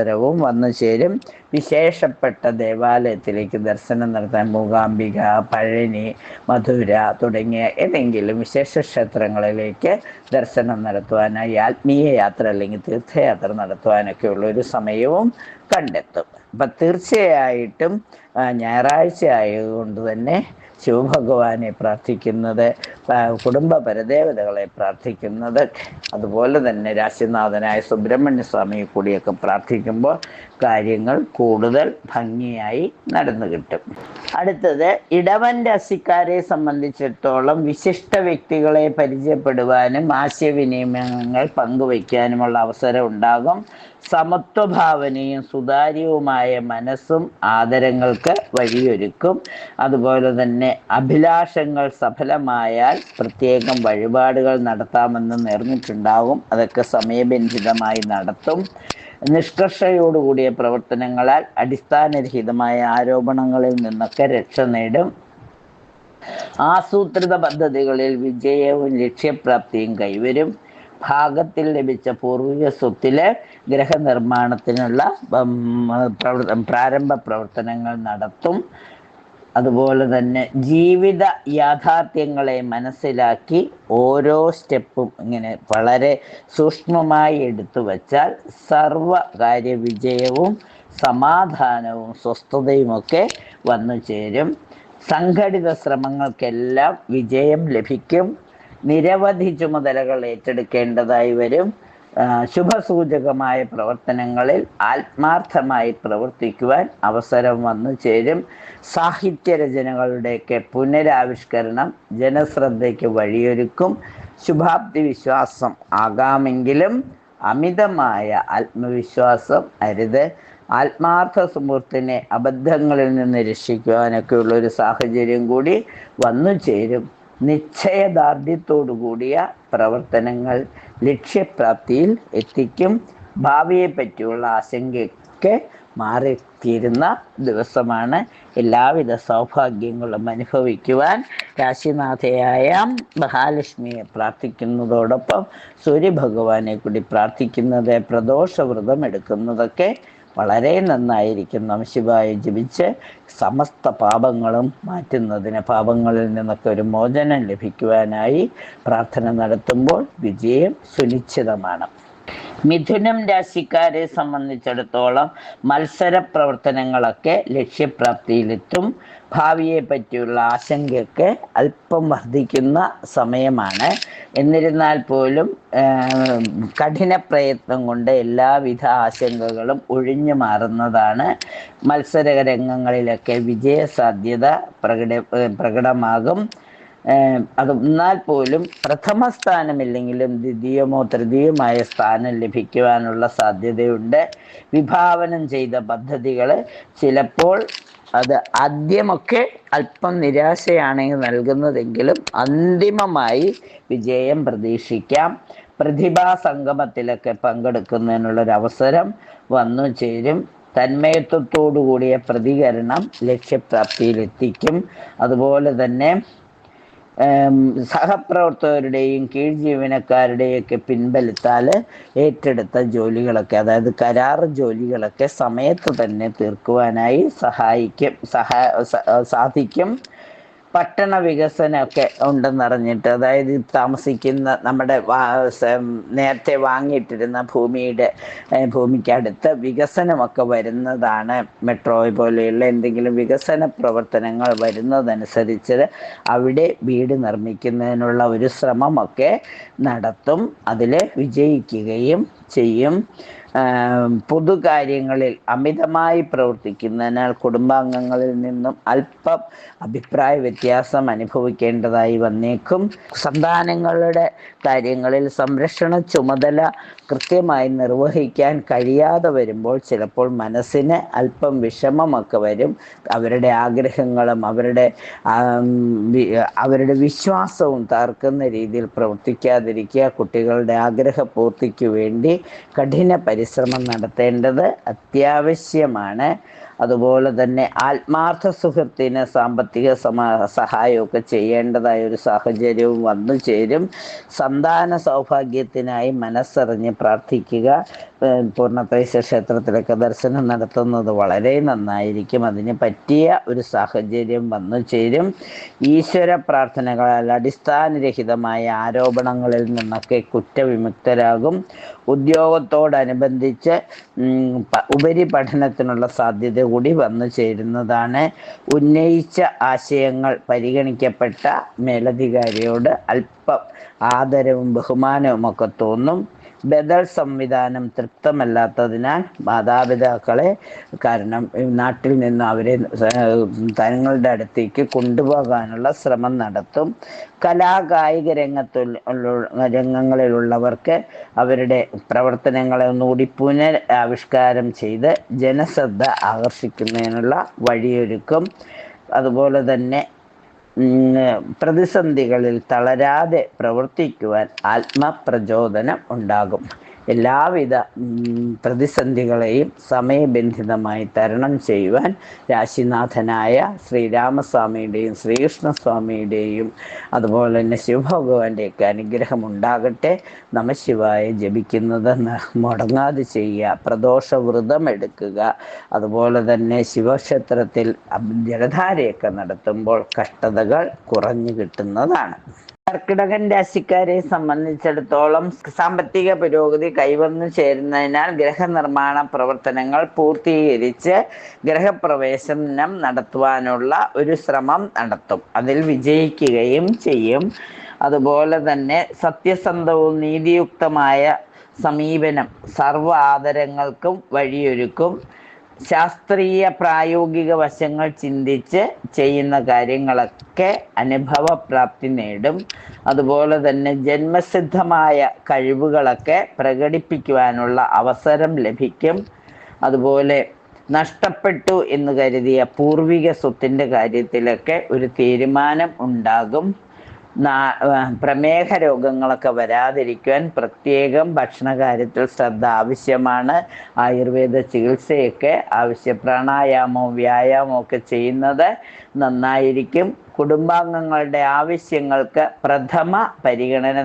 വന്നു ചേരും. വിശേഷപ്പെട്ട ദേവാലയത്തിലേക്ക് ദർശനം നടത്താൻ മൂകാംബിക, പഴനി, മധുര തുടങ്ങിയ ഏതെങ്കിലും വിശേഷ ക്ഷേത്രങ്ങളിലേക്ക് ദർശനം നടത്തുവാനായി ആത്മീയ യാത്ര അല്ലെങ്കിൽ തീർത്ഥയാത്ര നടത്തുവാനൊക്കെ ഉള്ള ഒരു സമയവും കണ്ടെത്തും. അപ്പം തീർച്ചയായിട്ടും ഞായറാഴ്ച ആയതുകൊണ്ട് തന്നെ ശിവഭഗവാനെ പ്രാർത്ഥിക്കുന്നത്, കുടുംബ പരദേവതകളെ പ്രാർത്ഥിക്കുന്നത്, അതുപോലെ തന്നെ രാശിനാഥനായ സുബ്രഹ്മണ്യ സ്വാമിയെ കൂടിയൊക്കെ പ്രാർത്ഥിക്കുമ്പോൾ കാര്യങ്ങൾ കൂടുതൽ ഭംഗിയായി നടന്നു കിട്ടും. അടുത്തത് ഇടവൻ രാശിക്കാരെ സംബന്ധിച്ചിടത്തോളം വിശിഷ്ട വ്യക്തികളെ പരിചയപ്പെടുവാനും ആശയവിനിമയങ്ങൾ പങ്കുവയ്ക്കാനുമുള്ള അവസരം ഉണ്ടാകും. സമത്വഭാവനയും സുതാര്യവുമായ മനസ്സും ആദരങ്ങൾക്ക് വഴിയൊരുക്കും. അതുപോലെ തന്നെ അഭിലാഷങ്ങൾ സഫലമായാൽ പ്രത്യേകം വഴിപാടുകൾ നടത്താമെന്ന് നേർന്നിട്ടുണ്ടാകും. അതൊക്കെ സമയബന്ധിതമായി നടത്തും. നിഷ്കർഷയോടുകൂടിയ പ്രവർത്തനങ്ങളാൽ അടിസ്ഥാനരഹിതമായ ആരോപണങ്ങളിൽ നിന്നൊക്കെ രക്ഷ നേടും. ആസൂത്രിത പദ്ധതികളിൽ വിജയവും ലക്ഷ്യപ്രാപ്തിയും കൈവരും. ഭാഗത്തിൽ ലഭിച്ച പൂർവിക സ്വത്തിലെ ഗ്രഹനിർമ്മാണത്തിനുള്ള പ്രാരംഭ പ്രവർത്തനങ്ങൾ നടത്തും. അതുപോലെ തന്നെ ജീവിത യാഥാർത്ഥ്യങ്ങളെ മനസ്സിലാക്കി ഓരോ സ്റ്റെപ്പും ഇങ്ങനെ വളരെ സൂക്ഷ്മമായി എടുത്തു വച്ചാൽ സർവകാര്യ വിജയവും സമാധാനവും സ്വസ്ഥതയുമൊക്കെ വന്നു ചേരും. സംഘടിത ശ്രമങ്ങൾക്കെല്ലാം വിജയം ലഭിക്കും. നിരവധി ചുമതലകൾ ഏറ്റെടുക്കേണ്ടതായി വരും. ശുഭസൂചകമായ പ്രവർത്തനങ്ങളിൽ ആത്മാർത്ഥമായി പ്രവർത്തിക്കുവാൻ അവസരം വന്നു ചേരും. സാഹിത്യരചനകളുടെയൊക്കെ പുനരാവിഷ്കരണം ജനശ്രദ്ധയ്ക്ക് വഴിയൊരുക്കും. ശുഭാപ്തി വിശ്വാസം ആകാമെങ്കിലും അമിതമായ ആത്മവിശ്വാസം അരുത്. ആത്മാർത്ഥ സുഹൃത്തിനെ അബദ്ധങ്ങളിൽ നിന്ന് രക്ഷിക്കുവാനൊക്കെ ഉള്ളൊരു സാഹചര്യം കൂടി വന്നു ചേരും. നിശ്ചയദാർഢ്യത്തോടു കൂടിയ പ്രവർത്തനങ്ങൾ ലക്ഷ്യപ്രാപ്തിയിൽ എത്തിക്കും. ഭാവിയെ പറ്റിയുള്ള ആശങ്കയൊക്കെ മാറിത്തീരുന്ന ദിവസമാണ്. എല്ലാവിധ സൗഭാഗ്യങ്ങളും അനുഭവിക്കുവാൻ രാശിനാഥയായ മഹാലക്ഷ്മിയെ പ്രാർത്ഥിക്കുന്നതോടൊപ്പം സൂര്യഭഗവാനെ കൂടി പ്രാർത്ഥിക്കുന്നത്, പ്രദോഷവ്രതം എടുക്കുന്നതൊക്കെ വളരെ നന്നായിരിക്കും. നമഃശിവായ ജപിച്ച് സമസ്ത പാപങ്ങളും മാറ്റുന്നതിന്, പാപങ്ങളിൽ നിന്നൊക്കെ ഒരു മോചനം ലഭിക്കുവാനായി പ്രാർത്ഥന നടത്തുമ്പോൾ വിജയം സുനിശ്ചിതമാണ്. മിഥുനം രാശിക്കാരെ സംബന്ധിച്ചിടത്തോളം മത്സര പ്രവർത്തനങ്ങളൊക്കെ ലക്ഷ്യപ്രാപ്തിയിലെത്തും. ഭാവിയെ പറ്റിയുള്ള ആശങ്കയൊക്കെ അല്പം വർദ്ധിക്കുന്ന സമയമാണ്. എന്നിരുന്നാൽ പോലും കഠിന പ്രയത്നം കൊണ്ട് എല്ലാവിധ ആശങ്കകളും ഒഴിഞ്ഞു മാറുന്നതാണ്. മത്സര രംഗങ്ങളിലൊക്കെ വിജയസാധ്യത പ്രകടമാകും. എന്നാൽ പോലും പ്രഥമ സ്ഥാനമില്ലെങ്കിലും ദ്വിതീയമോ തൃതീയമായ സ്ഥാനം ലഭിക്കുവാനുള്ള സാധ്യതയുണ്ട്. വിഭാവനം ചെയ്ത പദ്ധതികൾ ചിലപ്പോൾ അത് ആദ്യമൊക്കെ അല്പം നിരാശയാണ് നൽകുന്നതെങ്കിലും അന്തിമമായി വിജയം പ്രതീക്ഷിക്കാം. പ്രതിഭാ സംഗമത്തിലൊക്കെ പങ്കെടുക്കുന്നതിനുള്ളൊരവസരം വന്നു ചേരും. തന്മയത്വത്തോടു കൂടിയ പ്രതികരണം ലക്ഷ്യപ്രാപ്തിയിലെത്തിക്കും. അതുപോലെ തന്നെ സഹപ്രവർത്തകരുടെയും കീഴ് ജീവനക്കാരുടെയൊക്കെ പിൻബലത്താൽ ഏറ്റെടുത്ത ജോലികളൊക്കെ, അതായത് കരാർ ജോലികളൊക്കെ സമയത്ത് തന്നെ തീർക്കുവാനായി സാധിക്കും. പട്ടണ വികസനമൊക്കെ ഉണ്ടെന്നറിഞ്ഞിട്ട്, അതായത് താമസിക്കുന്ന നമ്മുടെ നേരത്തെ വാങ്ങിയിട്ടിരുന്ന ഭൂമിക്കടുത്ത് വികസനമൊക്കെ വരുന്നതാണ്. മെട്രോ പോലെയുള്ള എന്തെങ്കിലും വികസന പ്രവർത്തനങ്ങൾ വരുന്നതനുസരിച്ച് അവിടെ വീട് നിർമ്മിക്കുന്നതിനുള്ള ഒരു ശ്രമമൊക്കെ നടത്തും. അതിൽ വിജയിക്കുകയും ചെയ്യും. പൊതുകാര്യങ്ങളിൽ അമിതമായി പ്രവർത്തിക്കുന്നതിനാൽ കുടുംബാംഗങ്ങളിൽ നിന്നും അല്പം അഭിപ്രായ വ്യത്യാസം അനുഭവിക്കേണ്ടതായി വന്നേക്കും. സന്താനങ്ങളുടെ കാര്യങ്ങളിൽ സംരക്ഷണ ചുമതല കൃത്യമായി നിർവഹിക്കാൻ കഴിയാതെ വരുമ്പോൾ ചിലപ്പോൾ മനസ്സിന് അല്പം വിഷമമൊക്കെ വരും. അവരുടെ ആഗ്രഹങ്ങളും അവരുടെ വിശ്വാസവും തകർക്കുന്ന രീതിയിൽ പ്രവർത്തിക്കാതിരിക്കുക. കുട്ടികളുടെ ആഗ്രഹപൂർത്തിക്ക് വേണ്ടി കഠിന പരിശ്രമം നടത്തേണ്ടത് അത്യാവശ്യമാണ്. അതുപോലെ തന്നെ ആത്മാർത്ഥ സുഹൃത്തിന് സാമ്പത്തിക സഹായമൊക്കെ ചെയ്യേണ്ടതായ ഒരു സാഹചര്യവും വന്നു ചേരും. സന്താന സൗഭാഗ്യത്തിനായി മനസ്സറിഞ്ഞ് പ്രാർത്ഥിക്കുക. പൂർണ്ണത്രയീശ ക്ഷേത്രത്തിലൊക്കെ ദർശനം നടത്തുന്നത് വളരെ നന്നായിരിക്കും. അതിന് പറ്റിയ ഒരു സാഹചര്യം വന്നു ചേരും. ഈശ്വര പ്രാർത്ഥനകളാൽ അടിസ്ഥാനരഹിതമായ ആരോപണങ്ങളിൽ നിന്നൊക്കെ കുറ്റവിമുക്തരാകും. ഉദ്യോഗത്തോടനുബന്ധിച്ച് ഉപരിപഠനത്തിനുള്ള സാധ്യത കൂടി വന്നു ചേരുന്നതാണ്. ഉന്നയിച്ച ആശയങ്ങൾ പരിഗണിക്കപ്പെട്ട മേലധികാരിയോട് അല്പം ആദരവും ബഹുമാനവും ഒക്കെ തോന്നും. ബദൽ സംവിധാനം തൃപ്തമല്ലാത്തതിനാൽ മാതാപിതാക്കളെ കാരണം നാട്ടിൽ നിന്ന് അവരെ തങ്ങളുടെ അടുത്തേക്ക് കൊണ്ടുപോകാനുള്ള ശ്രമം നടത്തും. കലാകായിക രംഗങ്ങളിലുള്ളവർക്ക് അവരുടെ പ്രവർത്തനങ്ങളെ ഒന്നുകൂടി പുനരാവിഷ്കാരം ചെയ്ത് ജനശ്രദ്ധ ആകർഷിക്കുന്നതിനുള്ള വഴിയൊരുക്കും. അതുപോലെ തന്നെ പ്രതിസന്ധികളിൽ തളരാതെ പ്രവർത്തിക്കുവാൻ ആത്മപ്രചോദനം ഉണ്ടാകും. എല്ലാവിധ പ്രതിസന്ധികളെയും സമയബന്ധിതമായി തരണം ചെയ്യുവാൻ രാശിനാഥനായ ശ്രീരാമസ്വാമിയുടെയും ശ്രീകൃഷ്ണസ്വാമിയുടെയും അതുപോലെ തന്നെ ശിവഭഗവാന്റെയൊക്കെ അനുഗ്രഹം ഉണ്ടാകട്ടെ. നമഃശിവായ ജപിക്കുന്നത് മുടങ്ങാതെ ചെയ്യുക. പ്രദോഷ വ്രതം എടുക്കുക. അതുപോലെ തന്നെ ശിവക്ഷേത്രത്തിൽ ജലധാരയൊക്കെ നടത്തുമ്പോൾ കഷ്ടതകൾ കുറഞ്ഞു കിട്ടുന്നതാണ്. കർക്കിടകൻ രാശിക്കാരെ സംബന്ധിച്ചിടത്തോളം സാമ്പത്തിക പുരോഗതി കൈവന്നു ചേരുന്നതിനാൽ ഗ്രഹനിർമ്മാണ പ്രവർത്തനങ്ങൾ പൂർത്തീകരിച്ച് ഗ്രഹപ്രവേശനം നടത്തുവാനുള്ള ഒരു ശ്രമം നടത്തും. അതിൽ വിജയിക്കുകയും ചെയ്യും. അതുപോലെ തന്നെ സത്യസന്ധവും നീതിയുക്തമായ സമീപനം സർവ്വ ആദരങ്ങൾക്കും വഴിയൊരുക്കും. ശാസ്ത്രീയ പ്രായോഗിക വശങ്ങൾ ചിന്തിച്ച് ചെയ്യുന്ന കാര്യങ്ങളൊക്കെ അനുഭവപ്രാപ്തി നേടും. അതുപോലെ തന്നെ ജന്മസിദ്ധമായ കഴിവുകളൊക്കെ പ്രകടിപ്പിക്കുവാനുള്ള അവസരം ലഭിക്കും. അതുപോലെ നഷ്ടപ്പെട്ടു എന്ന് കരുതിയ പൂർവിക സ്വത്തിൻ്റെ കാര്യത്തിലൊക്കെ ഒരു തീരുമാനം ഉണ്ടാകും. പ്രമേഹ രോഗങ്ങളൊക്കെ വരാതിരിക്കുവാൻ പ്രത്യേകം ഭക്ഷണകാര്യത്തിൽ ശ്രദ്ധ ആവശ്യമാണ്. ആയുർവേദ ചികിത്സയൊക്കെ പ്രാണായാമവും വ്യായാമവും ഒക്കെ ചെയ്യുന്നത് നന്നായിരിക്കും. കുടുംബാംഗങ്ങളുടെ ആവശ്യങ്ങൾക്ക് പ്രഥമ പരിഗണന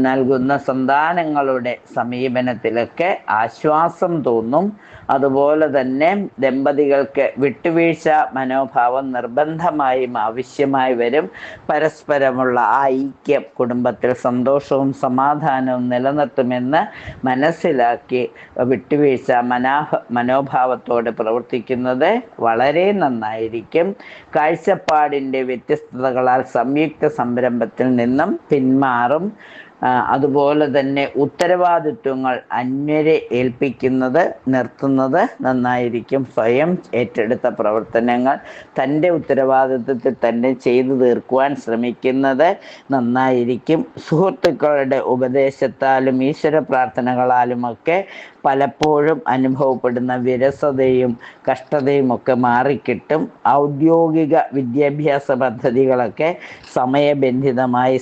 നൽകുന്ന സന്താനങ്ങളുടെ സമീപനത്തിലൊക്കെ ആശ്വാസം തോന്നും. അതുപോലെ തന്നെ ദമ്പതികൾക്ക് വിട്ടുവീഴ്ച മനോഭാവം നിർബന്ധമായും ആവശ്യമായി വരും. പരസ്പരമുള്ള ആ ഐക്യം കുടുംബത്തിൽ സന്തോഷവും സമാധാനവും നിലനിർത്തുമെന്ന് മനസ്സിലാക്കി വിട്ടുവീഴ്ച മനോഭാവത്തോടെ പ്രവർത്തിക്കുന്നത് വളരെ നന്നായിരിക്കും. കാഴ്ചപ്പാടിൻ്റെ വ്യത്യസ്തതകളാൽ സംയുക്ത സംരംഭത്തിൽ നിന്നും പിന്മാറും. അതുപോലെ തന്നെ ഉത്തരവാദിത്വങ്ങൾ അന്യരെ ഏൽപ്പിക്കുന്നത് നിർത്തുന്നത് നന്നായിരിക്കും. സ്വയം ഏറ്റെടുത്ത പ്രവർത്തനങ്ങൾ തൻ്റെ ഉത്തരവാദിത്വത്തിൽ തന്നെ ചെയ്തു തീർക്കുവാൻ ശ്രമിക്കുന്നത് നന്നായിരിക്കും. സുഹൃത്തുക്കളുടെ ഉപദേശത്താലും ഈശ്വര പ്രാർത്ഥനകളാലുമൊക്കെ പലപ്പോഴും അനുഭവപ്പെടുന്ന വിരസതയും കഷ്ടതയും ഒക്കെ മാറിക്കിട്ടും. ഔദ്യോഗിക വിദ്യാഭ്യാസ പദ്ധതികളൊക്കെ സമയബന്ധിതമായി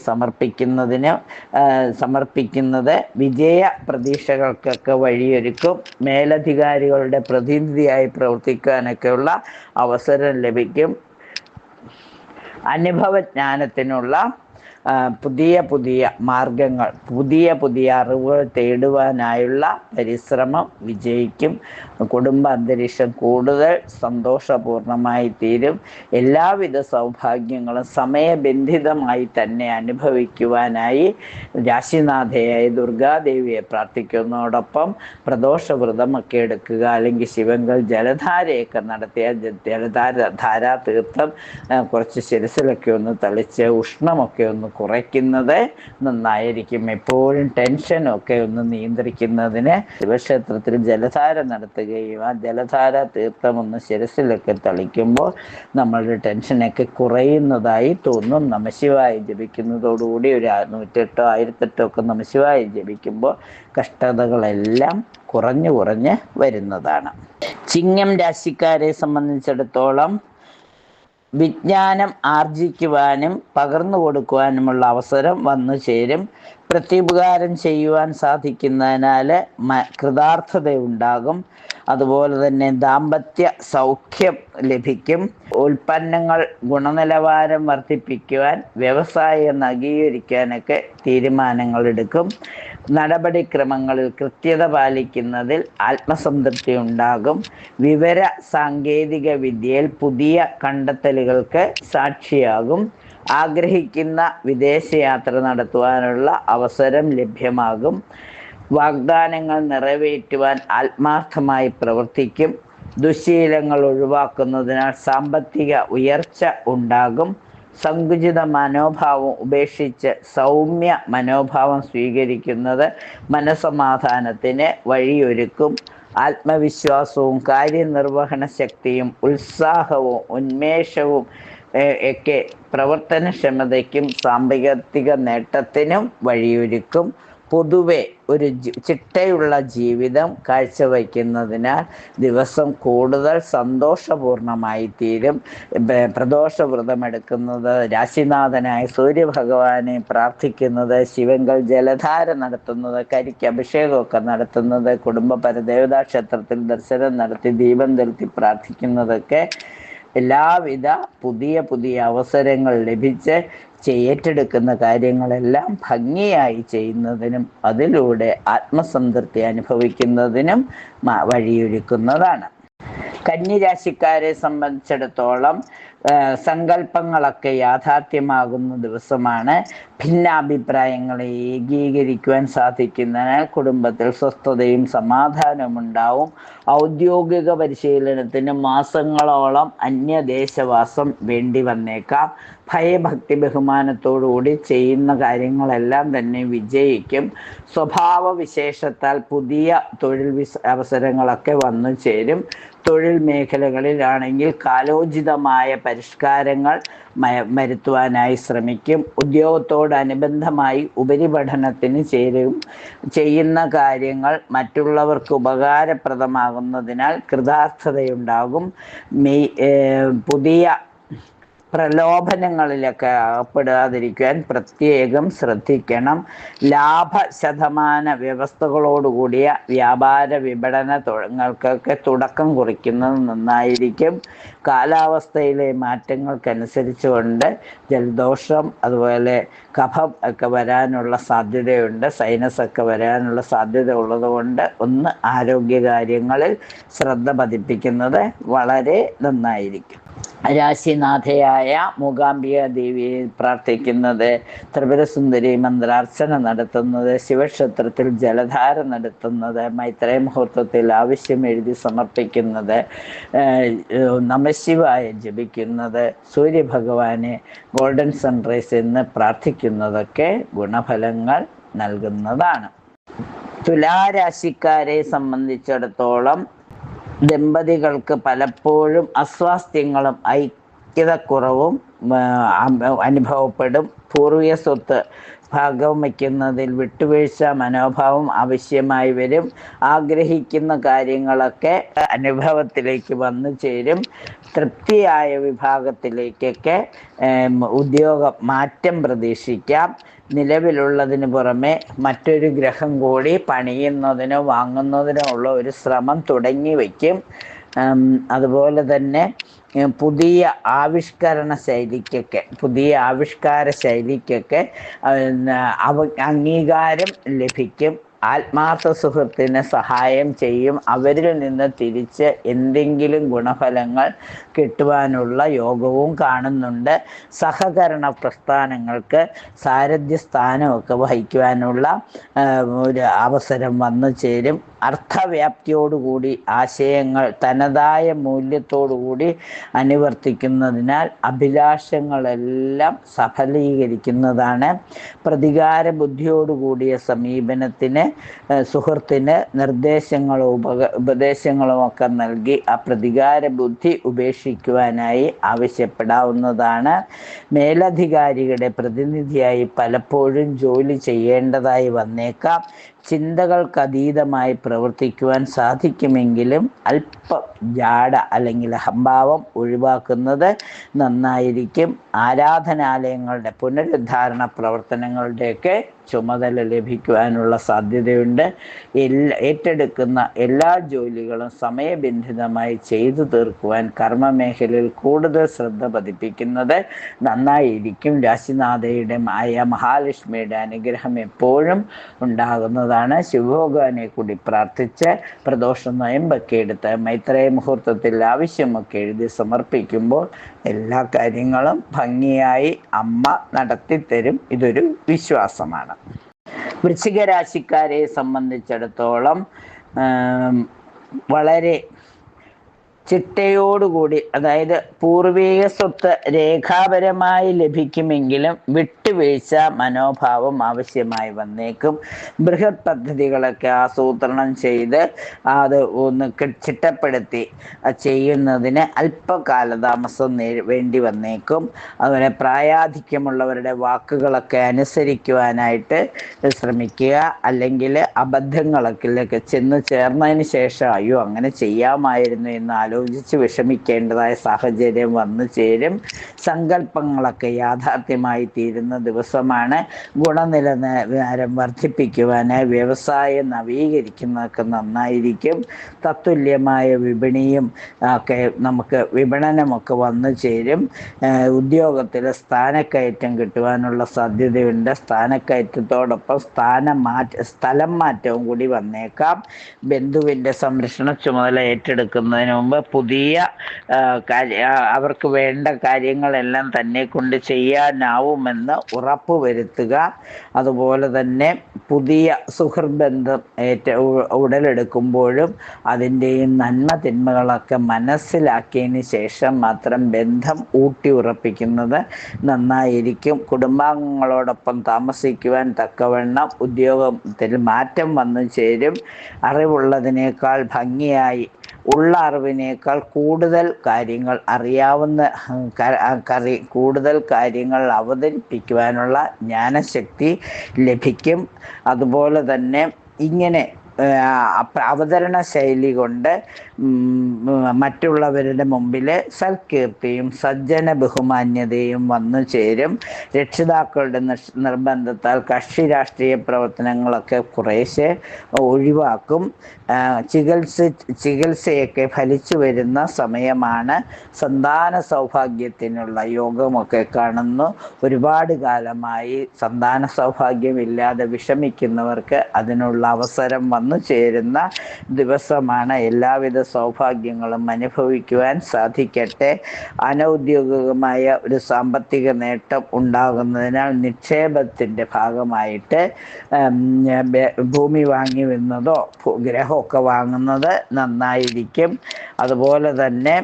സമർപ്പിക്കുന്നത് വിജയ പ്രതീക്ഷകൾക്കൊക്കെ വഴിയൊരുക്കും. മേലധികാരികളുടെ പ്രതിനിധിയായി പ്രവർത്തിക്കാനൊക്കെയുള്ള അവസരം ലഭിക്കും. അനുഭവജ്ഞാനത്തിനുള്ള പുതിയ പുതിയ മാർഗങ്ങൾ, പുതിയ പുതിയ അറിവുകൾ തേടുവാനായുള്ള പരിശ്രമം വിജയിക്കും. കുടുംബ അന്തരീക്ഷം കൂടുതൽ സന്തോഷപൂർണമായി തീരും. എല്ലാവിധ സൗഭാഗ്യങ്ങളും സമയബന്ധിതമായി തന്നെ അനുഭവിക്കുവാനായി രാശിനാഥയായ ദുർഗാദേവിയെ പ്രാർത്ഥിക്കുന്നതോടൊപ്പം പ്രദോഷവ്രതമൊക്കെ എടുക്കുക, അല്ലെങ്കിൽ ശിവങ്കൽ ജലധാരയൊക്കെ നടത്തിയ ധാരാ തീർത്ഥം കുറച്ച് ശിരസിലൊക്കെ ഒന്ന് തളിച്ച് ഉഷ്ണമൊക്കെ ഒന്ന് കുറയ്ക്കുന്നത് നന്നായിരിക്കും. എപ്പോഴും ടെൻഷനൊക്കെ ഒന്ന് നിയന്ത്രിക്കുന്നതിന് ശിവക്ഷേത്രത്തിൽ ജലധാര നടത്തുകയും ആ ജലധാര തീർത്ഥം ഒന്ന് ശിരസിലൊക്കെ തളിക്കുമ്പോൾ നമ്മളുടെ ടെൻഷനൊക്കെ കുറയുന്നതായി തോന്നും. നമഃശിവായ ജപിക്കുന്നതോടുകൂടി ഒരു 108 1008 ഒക്കെ നമഃശിവായ ജപിക്കുമ്പോൾ കഷ്ടതകളെല്ലാം കുറഞ്ഞു വരുന്നതാണ്. ചിങ്ങം രാശിക്കാരെ സംബന്ധിച്ചിടത്തോളം വിജ്ഞാനം ആർജിക്കുവാനും പകർന്നു കൊടുക്കുവാനുമുള്ള അവസരം വന്നു ചേരും. പ്രത്യുപകാരം ചെയ്യുവാൻ സാധിക്കുന്നതിനാൽ കൃതാർത്ഥതയുണ്ടാകും. അതുപോലെ തന്നെ ദാമ്പത്യ സൗഖ്യം ലഭിക്കും. ഉൽപ്പന്നങ്ങൾ ഗുണനിലവാരം വർദ്ധിപ്പിക്കുവാൻ, വ്യവസായം നവീകരിക്കാനൊക്കെ തീരുമാനങ്ങൾ എടുക്കും. നടപടിക്രമങ്ങളിൽ കൃത്യത പാലിക്കുന്നതിൽ ആത്മസംതൃപ്തി ഉണ്ടാകും. വിവര സാങ്കേതിക വിദ്യയിൽ പുതിയ കണ്ടെത്തലുകൾക്ക് സാക്ഷിയാകും. ആഗ്രഹിക്കുന്ന വിദേശയാത്ര നടത്തുവാനുള്ള അവസരം ലഭ്യമാകും. വാഗ്ദാനങ്ങൾ നിറവേറ്റുവാൻ ആത്മാർത്ഥമായി പ്രവർത്തിക്കും. ദുശ്ശീലങ്ങൾ ഒഴിവാക്കുന്നതിനാൽ സാമ്പത്തിക ഉയർച്ച ഉണ്ടാകും. സങ്കുചിത മനോഭാവം ഉപേക്ഷിച്ച് സൗമ്യ മനോഭാവം സ്വീകരിക്കുന്നത് മനസമാധാനത്തിന് വഴിയൊരുക്കും. ആത്മവിശ്വാസവും കാര്യനിർവഹണ ശക്തിയും ഉത്സാഹവും ഉന്മേഷവും ഒക്കെ പ്രവർത്തനക്ഷമതയ്ക്കും സാമ്പത്തിക നേട്ടത്തിനും വഴിയൊരുക്കും. പൊതുവെ ഒരു ചിട്ടയുള്ള ജീവിതം കാഴ്ചവയ്ക്കുന്നതിനാൽ ദിവസം കൂടുതൽ സന്തോഷപൂർണമായി തീരും. പ്രദോഷവ്രതമെടുക്കുന്നത്, രാശിനാഥനായ സൂര്യഭഗവാനെ പ്രാർത്ഥിക്കുന്നത്, ശിവങ്കൽ ജലധാര നടത്തുന്നത്, കരിക്ക് അഭിഷേകമൊക്കെ നടത്തുന്നത്, കുടുംബ പരദേവതാ ക്ഷേത്രത്തിൽ ദർശനം നടത്തി ദീപം തെളിത്തി പ്രാർത്ഥിക്കുന്നതൊക്കെ എല്ലാവിധ പുതിയ പുതിയ അവസരങ്ങൾ ലഭിച്ച് ഏറ്റെടുക്കുന്ന കാര്യങ്ങളെല്ലാം ഭംഗിയായി ചെയ്യുന്നതിനും അതിലൂടെ ആത്മസംതൃപ്തി അനുഭവിക്കുന്നതിനും വഴിയൊരുക്കുന്നതാണ്. കന്നിരാശിക്കാരെ സംബന്ധിച്ചിടത്തോളം സങ്കല്പങ്ങളൊക്കെ യാഥാർത്ഥ്യമാകുന്ന ദിവസമാണ്. ഭിന്നാഭിപ്രായങ്ങളെ ഏകീകരിക്കുവാൻ സാധിക്കുന്നതിനാൽ കുടുംബത്തിൽ സ്വസ്ഥതയും സമാധാനവും ഉണ്ടാവും. ഔദ്യോഗിക പരിശീലനത്തിന് മാസങ്ങളോളം അന്യദേശവാസം വേണ്ടി വന്നേക്കാം. ഭയഭക്തി ബഹുമാനത്തോടുകൂടി ചെയ്യുന്ന കാര്യങ്ങളെല്ലാം തന്നെ വിജയിക്കും. സ്വഭാവ വിശേഷത്താൽ പുതിയ തൊഴിൽ അവസരങ്ങളൊക്കെ വന്നു ചേരും. തൊഴിൽ മേഖലകളിലാണെങ്കിൽ കാലോചിതമായ പരിഷ്കാരങ്ങൾ വരുത്തുവാനായി ശ്രമിക്കും. ഉദ്യോഗത്തോടനുബന്ധമായി ഉപരിപഠനത്തിന് ചേരും. ചെയ്യുന്ന കാര്യങ്ങൾ മറ്റുള്ളവർക്ക് ഉപകാരപ്രദമാകുന്നതിനാൽ കൃതാർത്ഥതയുണ്ടാകും. പുതിയ പ്രലോഭനങ്ങളിലൊക്കെ അകപ്പെടാതിരിക്കുവാൻ പ്രത്യേകം ശ്രദ്ധിക്കണം. ലാഭശതമാന വ്യവസ്ഥകളോടുകൂടിയ വ്യാപാര വിപണനങ്ങൾക്കൊക്കെ തുടക്കം കുറിക്കുന്നത് നന്നായിരിക്കും. കാലാവസ്ഥയിലെ മാറ്റങ്ങൾക്കനുസരിച്ചുകൊണ്ട് ജലദോഷം, അതുപോലെ കഫം ഒക്കെ വരാനുള്ള സാധ്യതയുണ്ട്. സൈനസ് ഒക്കെ വരാനുള്ള സാധ്യത ഉള്ളതുകൊണ്ട് ഒന്ന് ആരോഗ്യകാര്യങ്ങളിൽ ശ്രദ്ധ പതിപ്പിക്കുന്നത് വളരെ നന്നായിരിക്കും. രാശിനാഥയായ മൂകാംബിക ദേവിയെ പ്രാർത്ഥിക്കുന്നത്, ത്രിപുരസുന്ദരി മന്ത്രാർച്ചന നടത്തുന്നത്, ശിവക്ഷേത്രത്തിൽ ജലധാര നടത്തുന്നത്, മൈത്രേയ മുഹൂർത്തത്തിൽ ആവശ്യം എഴുതി സമർപ്പിക്കുന്നത്, നമഃശിവായ ജപിക്കുന്നത്, സൂര്യഭഗവാനെ ഗോൾഡൻ സൺറൈസ് എന്ന് പ്രാർത്ഥിക്കുന്നതൊക്കെ ഗുണഫലങ്ങൾ നൽകുന്നതാണ്. തുലാരാശിക്കാരെ സംബന്ധിച്ചിടത്തോളം ദമ്പതികൾക്ക് പലപ്പോഴും അസ്വാസ്ഥ്യങ്ങളും ഐക്യതക്കുറവും അനുഭവപ്പെടും. പൂർവിക സ്വത്ത് ഭാഗം വയ്ക്കുന്നതിൽ വിട്ടുവീഴ്ച മനോഭാവം ആവശ്യമായി വരും. ആഗ്രഹിക്കുന്ന കാര്യങ്ങളൊക്കെ അനുഭവത്തിലേക്ക് വന്നു ചേരും. തൃപ്തിയായ വിഭാഗത്തിലേക്കൊക്കെ ഉദ്യോഗം മാറ്റം പ്രതീക്ഷിക്കാം. നിലവിലുള്ളതിന് പുറമെ മറ്റൊരു ഗ്രഹം കൂടി പണിയുന്നതിനോ വാങ്ങുന്നതിനോ ഉള്ള ഒരു ശ്രമം തുടങ്ങി വയ്ക്കും. അതുപോലെ തന്നെ പുതിയ ആവിഷ്കാര ശൈലിക്കൊക്കെ അംഗീകാരം ലഭിക്കും. ആത്മാർത്ഥ സുഹൃത്തിന് സഹായം ചെയ്യും. അവരിൽ നിന്ന് തിരിച്ച് എന്തെങ്കിലും ഗുണഫലങ്ങൾ കിട്ടുവാനുള്ള യോഗവും കാണുന്നുണ്ട്. സഹകരണ പ്രസ്ഥാനങ്ങൾക്ക് സാരഥ്യ സ്ഥാനമൊക്കെ വഹിക്കുവാനുള്ള ഒരു അവസരം വന്നു ചേരും. അർത്ഥവ്യാപ്തിയോടുകൂടി ആശയങ്ങൾ തനതായ മൂല്യത്തോടുകൂടി അനുവർത്തിക്കുന്നതിനാൽ അഭിലാഷങ്ങളെല്ലാം സഫലീകരിക്കുന്നതാണ്. പ്രതികാര ബുദ്ധിയോടുകൂടിയ സമീപനത്തിന് സുഹൃത്തിന് നിർദ്ദേശങ്ങളും ഉപദേശങ്ങളും ഒക്കെ നൽകി ആ പ്രതികാര ബുദ്ധി ഉപേക്ഷിക്കുവാനായി ആവശ്യപ്പെടാവുന്നതാണ്. മേലധികാരികളുടെ പ്രതിനിധിയായി പലപ്പോഴും ജോലി ചെയ്യേണ്ടതായി വന്നേക്കാം. ചിന്തകൾക്കതീതമായി പ്രവർത്തിക്കുവാൻ സാധിക്കുമെങ്കിലും അല്പം ജാഡ അല്ലെങ്കിൽ അഹംഭാവം ഒഴിവാക്കുന്നത് നന്നായിരിക്കും. ആരാധനാലയങ്ങളുടെ പുനരുദ്ധാരണ പ്രവർത്തനങ്ങളുടെയൊക്കെ ചുമതല ലഭിക്കുവാനുള്ള സാധ്യതയുണ്ട്. ഏറ്റെടുക്കുന്ന എല്ലാ ജോലികളും സമയബന്ധിതമായി ചെയ്തു തീർക്കുവാൻ കർമ്മമേഖലയിൽ കൂടുതൽ ശ്രദ്ധ പതിപ്പിക്കുന്നത് നന്നായിരിക്കും. രാശിനാഥയുടെ മഹാലക്ഷ്മിയുടെ അനുഗ്രഹം എപ്പോഴും ഉണ്ടാകുന്നതാണ്. ശിവഭഗവാനെ കൂടി പ്രാർത്ഥിച്ച് പ്രദോഷ നൊയമ്പൊക്കെ എടുത്ത് മൈത്രേയ മുഹൂർത്തത്തിൽ ആവശ്യമൊക്കെ എഴുതി സമർപ്പിക്കുമ്പോൾ എല്ലാ കാര്യങ്ങളും ഭംഗിയായി അമ്മ നടത്തിത്തരും. ഇതൊരു വിശ്വാസമാണ്. വൃശ്ചിക രാശിക്കാരെ സംബന്ധിച്ചിടത്തോളം വളരെ ചിട്ടയോടുകൂടി, അതായത് പൂർവീക സ്വത്ത് രേഖാപരമായി ലഭിക്കുമെങ്കിലും വിട്ടുവീഴ്ച മനോഭാവം ആവശ്യമായി വന്നേക്കും. ബൃഹത് പദ്ധതികളൊക്കെ ആസൂത്രണം ചെയ്ത് അത് ഒന്ന് ചിട്ടപ്പെടുത്തി ചെയ്യുന്നതിന് അല്പകാലതാമസം വേണ്ടി വന്നേക്കും. അതുപോലെ പ്രായാധിക്യമുള്ളവരുടെ വാക്കുകളൊക്കെ അനുസരിക്കുവാനായിട്ട് ശ്രമിക്കുക. അല്ലെങ്കിൽ അബദ്ധങ്ങളൊക്കെ ചെന്ന് ചേർന്നതിന് ശേഷം അയ്യോ അങ്ങനെ ചെയ്യാമായിരുന്നു എന്ന് ആലോചിച്ച് വിഷമിക്കേണ്ടതായ സാഹചര്യം വന്നു ചേരും. സങ്കല്പങ്ങളൊക്കെ യാഥാർത്ഥ്യമായി തീരുന്ന ദിവസമാണ്. ഗുണനിലവാരം വർദ്ധിപ്പിക്കുവാനായി വ്യവസായം നവീകരിക്കുന്നതൊക്കെ നന്നായിരിക്കും. തത്തുല്യമായ വിപണിയും ഒക്കെ നമുക്ക് വിപണനമൊക്കെ വന്നു ചേരും. ഉദ്യോഗത്തിൽ സ്ഥാനക്കയറ്റം കിട്ടുവാനുള്ള സാധ്യതയുണ്ട്. സ്ഥാനക്കയറ്റത്തോടൊപ്പം സ്ഥലം മാറ്റവും കൂടി വന്നേക്കാം. ബന്ധുവിൻ്റെ സംരക്ഷണ ചുമതല ഏറ്റെടുക്കുന്നതിന് മുമ്പ് പുതിയ അവർക്ക് വേണ്ട കാര്യങ്ങളെല്ലാം തന്നെ കൊണ്ട് ചെയ്യാനാവുമെന്ന് ഉറപ്പ് വരുത്തുക. അതുപോലെ തന്നെ പുതിയ സുഹൃബന്ധം ഉടലെടുക്കുമ്പോഴും അതിൻ്റെയും നന്മ തിന്മകളൊക്കെ മനസ്സിലാക്കിയതിന് ശേഷം മാത്രം ബന്ധം ഊട്ടി ഉറപ്പിക്കുന്നത് നന്നായിരിക്കും. കുടുംബാംഗങ്ങളോടൊപ്പം താമസിക്കുവാൻ തക്കവണ്ണം ഉദ്യോഗത്തിൽ മാറ്റം വന്നു ചേരും. അറിവുള്ളതിനേക്കാൾ ഭംഗിയായി ഉള്ള അറിവിനേക്കാൾ കൂടുതൽ കാര്യങ്ങൾ കൂടുതൽ കാര്യങ്ങൾ അവതരിപ്പിക്കുവാനുള്ള ജ്ഞാനശക്തി ലഭിക്കും. അതുപോലെ തന്നെ ഇങ്ങനെ അവതരണ ശൈലി കൊണ്ട് മറ്റുള്ളവരുടെ മുമ്പിൽ സൽകീർത്തിയും സജ്ജന ബഹുമാന്യതയും വന്നു ചേരും. രക്ഷിതാക്കളുടെ നിർബന്ധത്താൽ കക്ഷി രാഷ്ട്രീയ പ്രവർത്തനങ്ങളൊക്കെ കുറേശ്ശെ ഒഴിവാക്കും. ചികിത്സയൊക്കെ ഫലിച്ചു വരുന്ന സമയമാണ്. സന്താന സൗഭാഗ്യത്തിനുള്ള യോഗമൊക്കെ കാണുന്നു. ഒരുപാട് കാലമായി സന്താന സൗഭാഗ്യമില്ലാതെ വിഷമിക്കുന്നവർക്ക് അതിനുള്ള അവസരം വന്നു ചേരുന്ന ദിവസമാണ്. എല്ലാവിധ സൗഭാഗ്യങ്ങളും അനുഭവിക്കുവാൻ സാധിക്കട്ടെ. അനൗദ്യോഗികമായ ഒരു സാമ്പത്തിക നേട്ടം ഉണ്ടാകുന്നതിനാൽ നിക്ഷേപത്തിൻ്റെ ഭാഗമായിട്ട് ഭൂമി വാങ്ങി വരുന്നതോ ഗ്രഹമൊക്കെ വാങ്ങുന്നത് നന്നായിരിക്കും. അതുപോലെ തന്നെ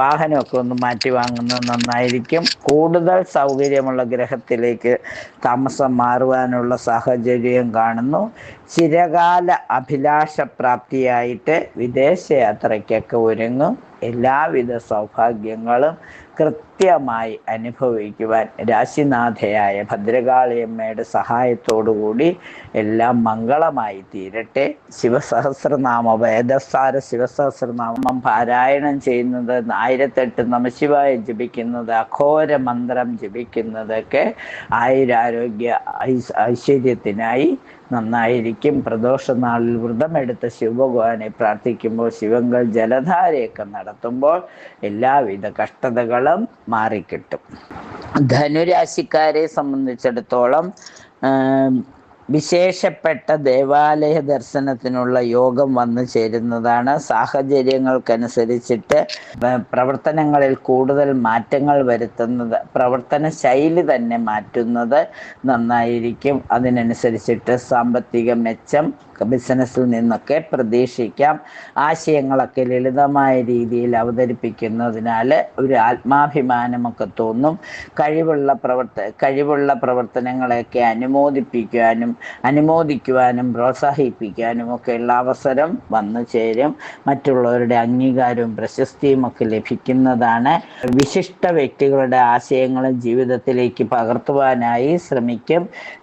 വാഹനമൊക്കെ ഒന്ന് മാറ്റി വാങ്ങുന്നത് നന്നായിരിക്കും. കൂടുതൽ സൗകര്യമുള്ള ഗ്രഹത്തിലേക്ക് താമസം മാറുവാനുള്ള സാഹചര്യം കാണുന്നു. ചിരകാല അഭിലാഷപ്രാപ്തിയായിട്ട് വിദേശയാത്രയ്ക്കൊക്കെ ഒരുങ്ങും. എല്ലാവിധ സൗഭാഗ്യങ്ങളും കൃത്യമായി അനുഭവിക്കുവാൻ രാശിനാഥയായ ഭദ്രകാളിയമ്മയുടെ സഹായത്തോടുകൂടി എല്ലാം മംഗളമായി തീരട്ടെ. വേദസാര ശിവസഹസ്രനാമം പാരായണം ചെയ്യുന്നത്, 1008 നമഃശിവായ ജപിക്കുന്നത്, അഘോര മന്ത്രം ജപിക്കുന്നതൊക്കെ ആയുരാരോഗ്യ ഐശ്വര്യത്തിനായി നന്നായിരിക്കും. പ്രദോഷ നാളിൽ വ്രതമെടുത്ത് ശിവഭഗവാനെ പ്രാർത്ഥിക്കുമ്പോൾ, ശിവങ്കൽ ജലധാരയൊക്കെ നടത്തുമ്പോൾ എല്ലാവിധ കഷ്ടതകളും മാറിക്കിട്ടും. ധനുരാശിക്കാരെ സംബന്ധിച്ചിടത്തോളം വിശേഷപ്പെട്ട ദേവാലയ ദർശനത്തിനുള്ള യോഗം വന്നു ചേരുന്നതാണ്. സാഹചര്യങ്ങൾക്കനുസരിച്ചിട്ട് പ്രവർത്തനങ്ങളിൽ കൂടുതൽ മാറ്റങ്ങൾ വരുത്തുന്നത്, പ്രവർത്തന ശൈലി തന്നെ മാറ്റുന്നത് നന്നായിരിക്കും. അതിനനുസരിച്ചിട്ട് സാമ്പത്തിക മെച്ചം ബിസിനസ്സിൽ നിന്നൊക്കെ പ്രതീക്ഷിക്കാം. ആശയങ്ങളൊക്കെ ലളിതമായ രീതിയിൽ അവതരിപ്പിക്കുന്നതിനാൽ ഒരു ആത്മാഭിമാനമൊക്കെ തോന്നും. കഴിവുള്ള പ്രവർത്തനങ്ങളെയൊക്കെ അനുമോദിക്കുവാനും പ്രോത്സാഹിപ്പിക്കാനും ഒക്കെയുള്ള അവസരം വന്നു ചേരും. മറ്റുള്ളവരുടെ അംഗീകാരവും പ്രശസ്തിയും ഒക്കെ ലഭിക്കുന്നതാണ്. വിശിഷ്ട വ്യക്തികളുടെ ആശയങ്ങളും ജീവിതത്തിലേക്ക് പകർത്തുവാനായി ശ്രമിക്കും.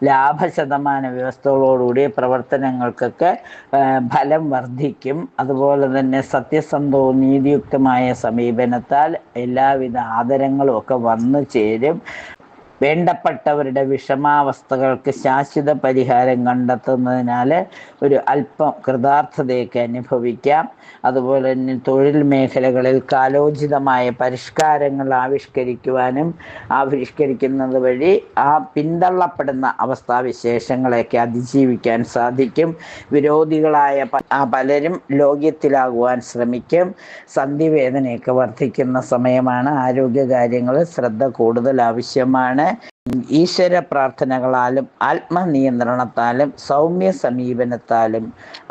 ലാഭശതമാന വ്യവസ്ഥകളോടുകൂടിയ പ്രവർത്തനങ്ങൾക്ക് ഫലം വർദ്ധിക്കും. അതുപോലെ തന്നെ സത്യസന്ധവും നീതിയുക്തമായ സമീപനത്താൽ എല്ലാവിധ ആദരങ്ങളും ഒക്കെ വന്നു ചേരും. വേണ്ടപ്പെട്ടവരുടെ വിഷമാവസ്ഥകൾക്ക് ശാശ്വത പരിഹാരം കണ്ടെത്തുന്നതിനാൽ ഒരു അല്പം കൃതാർത്ഥതയൊക്കെ അനുഭവിക്കാം. അതുപോലെ തന്നെ തൊഴിൽ മേഖലകളിൽ കാലോചിതമായ പരിഷ്കാരങ്ങൾ ആവിഷ്കരിക്കുന്നത് വഴി ആ പിന്തള്ളപ്പെടുന്ന അവസ്ഥാവിശേഷങ്ങളെയൊക്കെ അതിജീവിക്കാൻ സാധിക്കും. വിരോധികളായ പലരും ലോക്യത്തിലാകുവാൻ ശ്രമിക്കും. സന്ധിവേദനയൊക്കെ വർദ്ധിക്കുന്ന സമയമാണ്. ആരോഗ്യകാര്യങ്ങളിൽ ശ്രദ്ധ കൂടുതൽ ആവശ്യമാണ്. ഈശ്വര പ്രാർത്ഥനകളാലും ആത്മനിയന്ത്രണത്താലും സൗമ്യ സമീപനത്താലും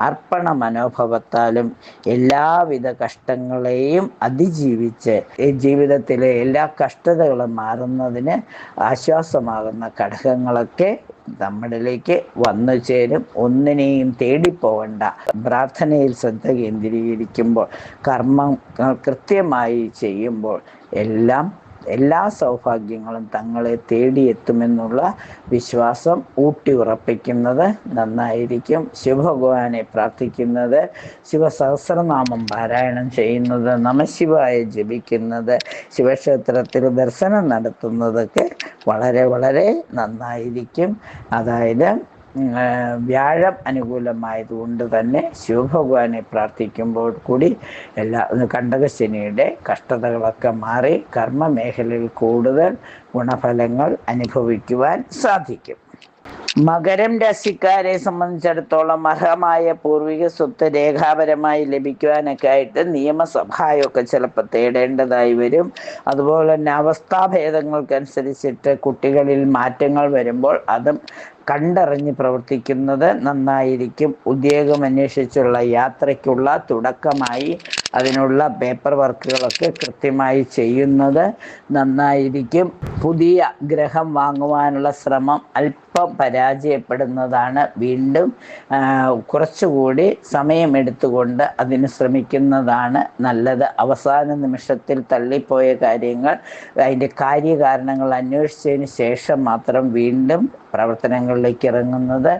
അർപ്പണ മനോഭാവത്താലും എല്ലാവിധ കഷ്ടങ്ങളെയും അതിജീവിച്ച് ജീവിതത്തിലെ എല്ലാ കഷ്ടതകളും മാറുന്നതിന് ആശ്വാസമാകുന്ന ഘടകങ്ങളൊക്കെ നമ്മളിലേക്ക് വന്നു ചേരും. ഒന്നിനെയും തേടിപ്പോകണ്ട. പ്രാർത്ഥനയിൽ ശ്രദ്ധ കേന്ദ്രീകരിക്കുമ്പോൾ, കർമ്മങ്ങൾ കൃത്യമായി ചെയ്യുമ്പോൾ എല്ലാ സൗഭാഗ്യങ്ങളും തങ്ങളെ തേടിയെത്തുമെന്നുള്ള വിശ്വാസം ഊട്ടിയുറപ്പിക്കുന്നത് നന്നായിരിക്കും. ശിവഭഗവാനെ പ്രാർത്ഥിക്കുന്നത്, ശിവസഹസ്രനാമം പാരായണം ചെയ്യുന്നത്, നമഃശിവായ ജപിക്കുന്നത്, ശിവക്ഷേത്രത്തിൽ ദർശനം നടത്തുന്നതൊക്കെ വളരെ വളരെ നന്നായിരിക്കും. അതായത് വ്യാഴം അനുകൂലമായതുകൊണ്ട് തന്നെ ശിവഭഗവാനെ പ്രാർത്ഥിക്കുമ്പോൾ കൂടി കണ്ടകശനിയുടെ കഷ്ടതകളൊക്കെ മാറി കർമ്മ മേഖലയിൽ കൂടുതൽ ഗുണഫലങ്ങൾ അനുഭവിക്കുവാൻ സാധിക്കും. മകരം രാശിക്കാരെ സംബന്ധിച്ചിടത്തോളം അർഹമായ പൂർവിക സ്വത്ത് രേഖാപരമായി ലഭിക്കുവാനൊക്കെ ആയിട്ട് നിയമസഹായമൊക്കെ ചിലപ്പോൾ തേടേണ്ടതായി വരും. അതുപോലെ തന്നെ അവസ്ഥാഭേദങ്ങൾക്കനുസരിച്ചിട്ട് കുട്ടികളിൽ മാറ്റങ്ങൾ വരുമ്പോൾ അതും കണ്ടറിഞ്ഞ് പ്രവർത്തിക്കുന്നത് നന്നായിരിക്കും. ഉദ്യോഗം അന്വേഷിച്ചുള്ള യാത്രയ്ക്കുള്ള തുടക്കമായി അതിനുള്ള പേപ്പർ വർക്കുകളൊക്കെ കൃത്യമായി ചെയ്യുന്നത് നന്നായിരിക്കും. പുതിയ ഗ്രഹം വാങ്ങുവാനുള്ള ശ്രമം അല്പം പരാജയപ്പെടുന്നതാണ്. വീണ്ടും കുറച്ചുകൂടി സമയമെടുത്തുകൊണ്ട് അതിന് ശ്രമിക്കുന്നതാണ് നല്ലത്. അവസാന നിമിഷത്തിൽ തള്ളിപ്പോയ കാര്യങ്ങൾ അതിൻ്റെ കാര്യകാരണങ്ങൾ അന്വേഷിച്ചതിന് ശേഷം മാത്രം വീണ്ടും പ്രവർത്തനങ്ങളിലേക്ക് ഇറങ്ങുന്നത്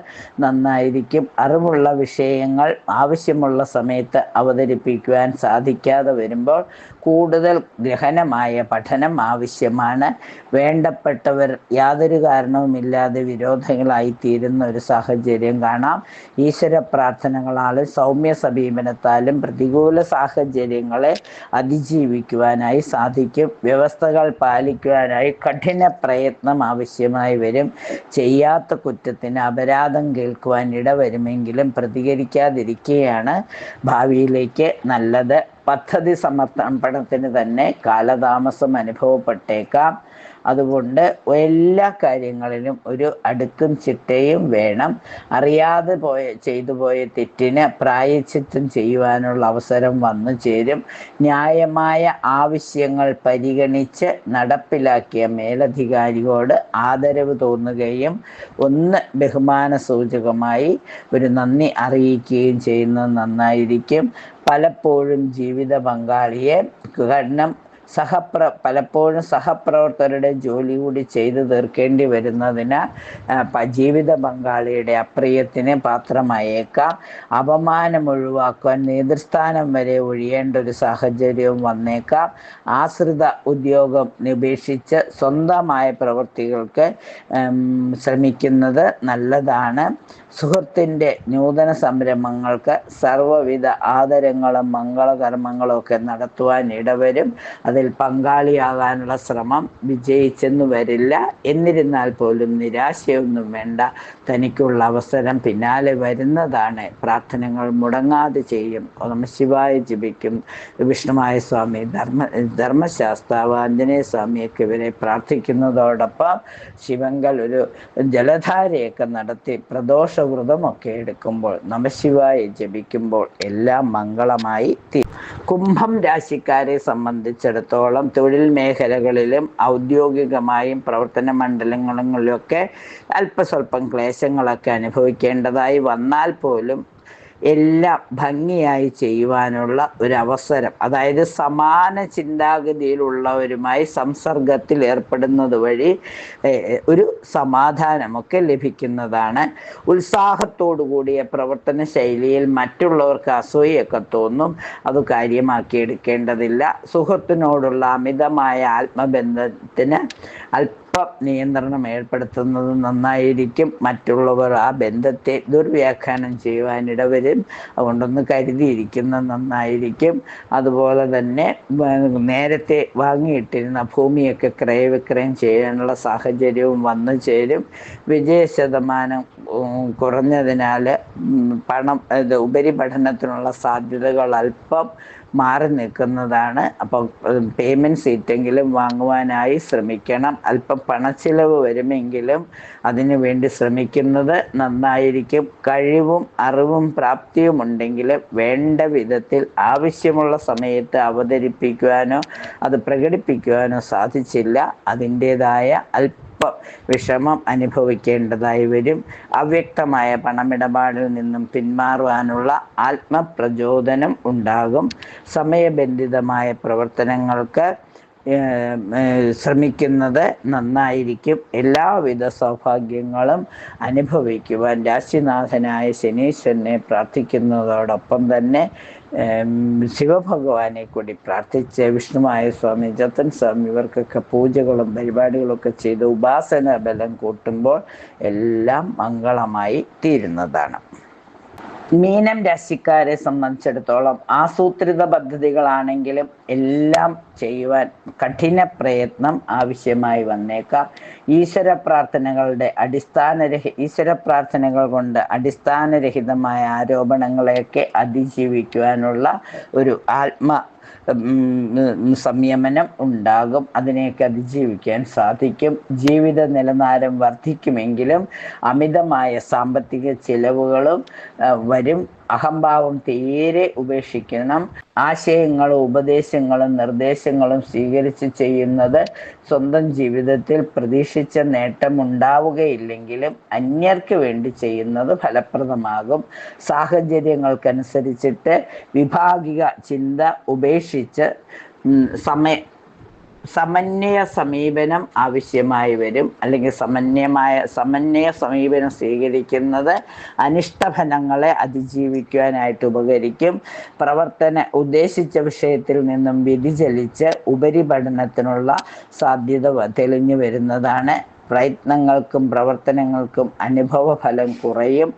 നന്നായിരിക്കും. അറിവുള്ള വിഷയങ്ങൾ ആവശ്യമുള്ള സമയത്ത് അവതരിപ്പിക്കുവാൻ സാധിക്കാതെ വരുമ്പോൾ കൂടുതൽ ഗഹനമായ പഠനം ആവശ്യമാണ്. വേണ്ടപ്പെട്ടവർ യാതൊരു കാരണവുമില്ലാതെ വിരോധികളായിത്തീരുന്ന ഒരു സാഹചര്യം കാണാം. ഈശ്വര പ്രാർത്ഥനകളാലും സൗമ്യ സമീപനത്താലും പ്രതികൂല സാഹചര്യങ്ങളെ അതിജീവിക്കുവാനായി സാധിക്കും. വ്യവസ്ഥകൾ പാലിക്കുവാനായി കഠിന പ്രയത്നം ആവശ്യമായി വരും. ചെയ്യാത്ത കുറ്റത്തിന് അപരാധം കേൾക്കുവാൻ ഇടവരുമെങ്കിലും പ്രതികരിക്കാതിരിക്കുകയാണ് ഭാവിയിലേക്ക് നല്ലത്. പദ്ധതി സമർപ്പണത്തിന് തന്നെ കാലതാമസം അനുഭവപ്പെട്ടേക്കാം. അതുകൊണ്ട് എല്ലാ കാര്യങ്ങളിലും ഒരു അടുക്കും ചിട്ടയും വേണം. അറിയാതെ ചെയ്തു പോയ തെറ്റിന് പ്രായശ്ചിത്തം ചെയ്യുവാനുള്ള അവസരം വന്നു ചേരും. ന്യായമായ ആവശ്യങ്ങൾ പരിഗണിച്ച് നടപ്പിലാക്കിയ മേലധികാരിയോട് ആദരവ് തോന്നുകയും ബഹുമാന സൂചകമായി ഒരു നന്ദി അറിയിക്കുകയും ചെയ്യുന്നത് നന്നായിരിക്കും. പലപ്പോഴും ജീവിത പങ്കാളിയെ പലപ്പോഴും സഹപ്രവർത്തകരുടെ ജോലി കൂടി ചെയ്തു തീർക്കേണ്ടി വരുന്നതിന് ജീവിത പങ്കാളിയുടെ അപ്രിയത്തിന് പാത്രമായേക്കാം. അപമാനം ഒഴിവാക്കുവാൻ നേതൃസ്ഥാനം വരെ ഒഴിയേണ്ട ഒരു സാഹചര്യവും വന്നേക്കാം. ആശ്രിത ഉദ്യോഗം ഉപേക്ഷിച്ച് സ്വന്തമായ പ്രവൃത്തികൾക്ക് ശ്രമിക്കുന്നത് നല്ലതാണ്. സുഹൃത്തിൻ്റെ നൂതന സംരംഭങ്ങൾക്ക് സർവ്വവിധ ആദരങ്ങളും മംഗളകർമ്മങ്ങളും ഒക്കെ നടത്തുവാൻ ഇടവരും. അതിൽ പങ്കാളിയാകാനുള്ള ശ്രമം വിജയിച്ചെന്നു വരില്ല. എന്നിരുന്നാൽ പോലും നിരാശയൊന്നും വേണ്ട. തനിക്കുള്ള അവസരം പിന്നാലെ വരുന്നതാണ്. പ്രാർത്ഥനകൾ മുടങ്ങാതെ ചെയ്യും. നമഃശിവായ ജപിക്കും. വിഷ്ണുമായ സ്വാമി, ധർമ്മശാസ്താവ്, ആഞ്ജനേയ സ്വാമിയൊക്കെ ഇവരെ പ്രാർത്ഥിക്കുന്നതോടൊപ്പം ശിവങ്കൽ ഒരു ജലധാരയൊക്കെ നടത്തി പ്രദോഷവ്രതമൊക്കെ എടുക്കുമ്പോൾ നമഃശിവായ ജപിക്കുമ്പോൾ എല്ലാം മംഗളമായി തീരും. കുംഭം രാശിക്കാരെ സംബന്ധിച്ചിടത്തോളം തൊഴിൽ മേഖലകളിലും ഔദ്യോഗികമായും പ്രവർത്തന മണ്ഡലങ്ങളിലൊക്കെ അല്പസ്വല്പം ക്ലേശങ്ങളൊക്കെ അനുഭവിക്കേണ്ടതായി വന്നാൽ പോലും എല്ലാം ഭംഗിയായി ചെയ്യുവാനുള്ള ഒരവസരം, അതായത് സമാന ചിന്താഗതിയിലുള്ളവരുമായി സംസർഗത്തിൽ ഏർപ്പെടുന്നത് വഴി ഒരു സമാധാനമൊക്കെ ലഭിക്കുന്നതാണ്. ഉത്സാഹത്തോടു കൂടിയ പ്രവർത്തന ശൈലിയിൽ മറ്റുള്ളവർക്ക് അസൂയൊക്കെ തോന്നും. അത് കാര്യമാക്കിയെടുക്കേണ്ടതില്ല. സുഹൃത്തിനോടുള്ള അമിതമായ ആത്മബന്ധത്തിന് നിയന്ത്രണം ഏർപ്പെടുത്തുന്നത് നന്നായിരിക്കും. മറ്റുള്ളവർ ആ ബന്ധത്തെ ദുർവ്യാഖ്യാനം ചെയ്യുവാനിടവരും. അതുകൊണ്ടൊന്ന് കരുതിയിരിക്കുന്നത് നന്നായിരിക്കും. അതുപോലെ തന്നെ നേരത്തെ വാങ്ങിയിട്ടിരുന്ന ഭൂമിയൊക്കെ ക്രയവിക്രയം ചെയ്യാനുള്ള സാഹചര്യവും വന്നു ചേരും. വിജയശതമാനം കുറഞ്ഞതിനാൽ ഉപരിപഠനത്തിനുള്ള സാധ്യതകൾ അല്പം മാറി നിൽക്കുന്നതാണ്. അപ്പം പേയ്മെൻറ്റ് സീറ്റെങ്കിലും വാങ്ങുവാനായി ശ്രമിക്കണം. അല്പം പണച്ചിലവ് വരുമെങ്കിലും അതിനു വേണ്ടി ശ്രമിക്കുന്നത് നന്നായിരിക്കും. കഴിവും അറിവും പ്രാപ്തിയും ഉണ്ടെങ്കിൽ വേണ്ട വിധത്തിൽ ആവശ്യമുള്ള സമയത്ത് അവതരിപ്പിക്കുവാനോ അത് പ്രകടിപ്പിക്കുവാനോ സാധിച്ചില്ല. അതിൻ്റേതായ വിഷമം അനുഭവിക്കേണ്ടതായി വരും. അവ്യക്തമായ പണമിടപാടിൽ നിന്നും പിന്മാറുവാനുള്ള ആത്മപ്രചോദനം ഉണ്ടാകും. സമയബന്ധിതമായ പ്രവർത്തനങ്ങൾക്ക് ശ്രമിക്കുന്നത് നന്നായിരിക്കും. എല്ലാവിധ സൗഭാഗ്യങ്ങളും അനുഭവിക്കുവാൻ രാശിനാഥനായ ശനീശ്വരനെ പ്രാർത്ഥിക്കുന്നതോടൊപ്പം തന്നെ ശിവഭഗവാനെ കൂടി പ്രാർത്ഥിച്ച് വിഷ്ണുമായ സ്വാമി, ജത്തൻ സ്വാമി ഇവർക്കൊക്കെ പൂജകളും പരിപാടികളൊക്കെ ചെയ്ത് ഉപാസന ബലം കൂട്ടുമ്പോൾ എല്ലാം മംഗളമായി തീരുന്നതാണ്. മീനം രാശിക്കാരെ സംബന്ധിച്ചിടത്തോളം ആസൂത്രിത പദ്ധതികളാണെങ്കിലും എല്ലാം ചെയ്യുവാൻ കഠിന പ്രയത്നം ആവശ്യമായി വന്നേക്കാം. ഈശ്വര പ്രാർത്ഥനകൾ കൊണ്ട് അടിസ്ഥാനരഹിതമായ ആരോപണങ്ങളെയൊക്കെ അതിജീവിക്കുവാനുള്ള ഒരു സംയമനം ഉണ്ടാകും. അതിനെയൊക്കെ അതിജീവിക്കാൻ സാധിക്കും. ജീവിത നിലവാരം വർദ്ധിക്കുമെങ്കിലും അമിതമായ സാമ്പത്തിക ചിലവുകളും വരും. അഹംഭാവം തീരെ ഉപേക്ഷിക്കണം. ആശയങ്ങളും ഉപദേശങ്ങളും നിർദ്ദേശങ്ങളും സ്വീകരിച്ച് ചെയ്യുന്നത് സ്വന്തം ജീവിതത്തിൽ പ്രതീക്ഷിച്ച നേട്ടം ഉണ്ടാവുകയില്ലെങ്കിലും അന്യർക്ക് വേണ്ടി ചെയ്യുന്നത് ഫലപ്രദമാകും. സാഹചര്യങ്ങൾക്കനുസരിച്ചിട്ട് വിഭാഗിക ചിന്ത ഉപേക്ഷിച്ച് സമന്വയ സമീപനം ആവശ്യമായി വരും. അല്ലെങ്കിൽ സമന്വയ സമീപനം സ്വീകരിക്കുന്നത് അനിഷ്ടഫലങ്ങളെ അതിജീവിക്കുവാനായിട്ട് ഉപകരിക്കും. ഉദ്ദേശിച്ച വിഷയത്തിൽ നിന്നും വ്യതിചലിച്ച് ഉപരിപഠനത്തിനുള്ള സാധ്യത തെളിഞ്ഞു വരുന്നതാണ്. പ്രയത്നങ്ങൾക്കും പ്രവർത്തനങ്ങൾക്കും അനുഭവ ഫലം കുറയും.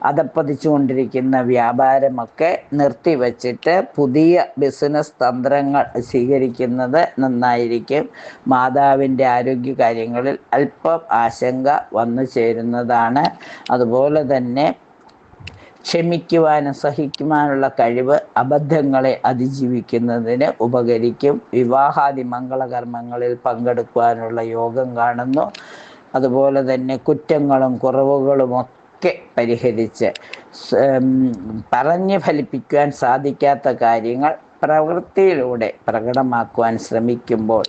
അധപ്പതിച്ചുകൊണ്ടിരിക്കുന്ന വ്യാപാരമൊക്കെ നിർത്തിവച്ചിട്ട് പുതിയ ബിസിനസ് തന്ത്രങ്ങൾ സ്വീകരിക്കുന്നത് നന്നായിരിക്കും. മാതാവിൻ്റെ ആരോഗ്യകാര്യങ്ങളിൽ അല്പം ആശങ്ക വന്നു ചേരുന്നതാണ്. അതുപോലെ തന്നെ ക്ഷമിക്കുവാനും സഹിക്കുവാനുള്ള കഴിവ് അബദ്ധങ്ങളെ അതിജീവിക്കുന്നതിന് ഉപകരിക്കും. വിവാഹാദി മംഗളകർമ്മങ്ങളിൽ പങ്കെടുക്കുവാനുള്ള യോഗം കാണുന്നു. അതുപോലെ തന്നെ കുറ്റങ്ങളും കുറവുകളും പരിഹരിച്ച് പറഞ്ഞ് ഫലിപ്പിക്കുവാൻ സാധിക്കാത്ത കാര്യങ്ങൾ പ്രവൃത്തിയിലൂടെ പ്രകടമാക്കുവാൻ ശ്രമിക്കുമ്പോൾ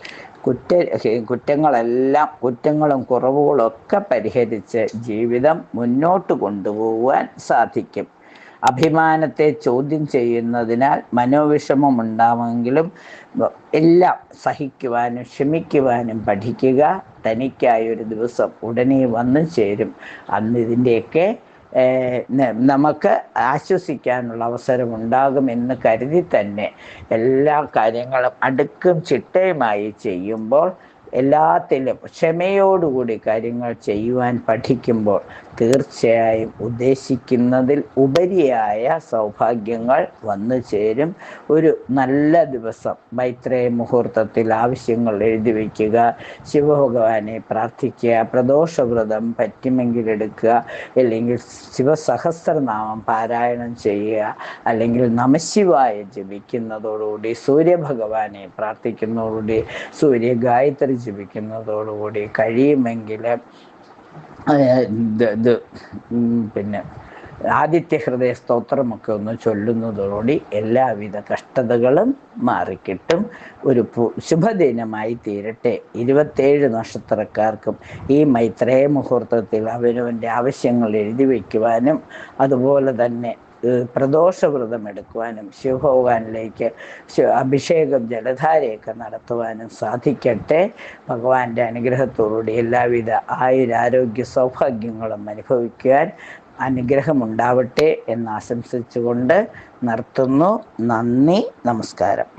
കുറ്റങ്ങളും കുറവുകളും ഒക്കെ പരിഹരിച്ച് ജീവിതം മുന്നോട്ട് കൊണ്ടുപോകുവാൻ സാധിക്കും. അഭിമാനത്തെ ചോദ്യം ചെയ്യുന്നതിനാൽ മനോവിഷമം ഉണ്ടാവുമെങ്കിലും എല്ലാം സഹിക്കുവാനും ക്ഷമിക്കുവാനും പഠിക്കുക. തനിക്കായൊരു ദിവസം ഉടനെ വന്നു ചേരും. അന്ന് ഇതിൻ്റെയൊക്കെ നമുക്ക് ആശ്വസിക്കാനുള്ള അവസരം ഉണ്ടാകുമെന്ന് കരുതി തന്നെ എല്ലാ കാര്യങ്ങളും അടുക്കും ചിട്ടയുമായി ചെയ്യുമ്പോൾ, എല്ലാത്തിലും ക്ഷമയോടുകൂടി കാര്യങ്ങൾ ചെയ്യുവാൻ പഠിക്കുമ്പോൾ തീർച്ചയായും ഉദ്ദേശിക്കുന്നതിൽ ഉപരിയായ സൗഭാഗ്യങ്ങൾ വന്നു ചേരും. ഒരു നല്ല ദിവസം മൈത്രേയ മുഹൂർത്തത്തിൽ ആവശ്യങ്ങൾ എഴുതി വയ്ക്കുക, ശിവഭഗവാനെ പ്രാർത്ഥിക്കുക, പ്രദോഷവ്രതം പറ്റുമെങ്കിൽ എടുക്കുക, അല്ലെങ്കിൽ ശിവസഹസ്രനാമം പാരായണം ചെയ്യുക, അല്ലെങ്കിൽ നമഃശിവായ ജപിക്കുന്നതോടുകൂടി, സൂര്യഭഗവാനെ പ്രാർത്ഥിക്കുന്നതോടുകൂടി, സൂര്യഗായത്രി ജപിക്കുന്നതോടുകൂടി, കഴിയുമെങ്കിൽ പിന്നെ ആദിത്യ ഹൃദയ സ്തോത്രമൊക്കെ ഒന്ന് ചൊല്ലുന്നതോടുകൂടി എല്ലാവിധ കഷ്ടതകളും മാറിക്കിട്ടും. ഒരു ശുഭദിനമായി തീരട്ടെ. 27 നക്ഷത്രക്കാർക്കും ഈ മൈത്രേയ മുഹൂർത്തത്തിൽ അവനവൻ്റെ ആവശ്യങ്ങൾ എഴുതി വയ്ക്കുവാനും അതുപോലെ തന്നെ പ്രദോഷവ്രതം എടുക്കുവാനും ശിവഭഗവാനിലേക്ക് അഭിഷേകം ജലധാരയൊക്കെ നടത്തുവാനും സാധിക്കട്ടെ. ഭഗവാന്റെ അനുഗ്രഹത്തോടുകൂടി എല്ലാവിധ ആയുരാരോഗ്യ സൗഭാഗ്യങ്ങളും അനുഭവിക്കുവാൻ അനുഗ്രഹമുണ്ടാവട്ടെ എന്ന് ആശംസിച്ചുകൊണ്ട് നിർത്തുന്നു. നന്ദി, നമസ്കാരം.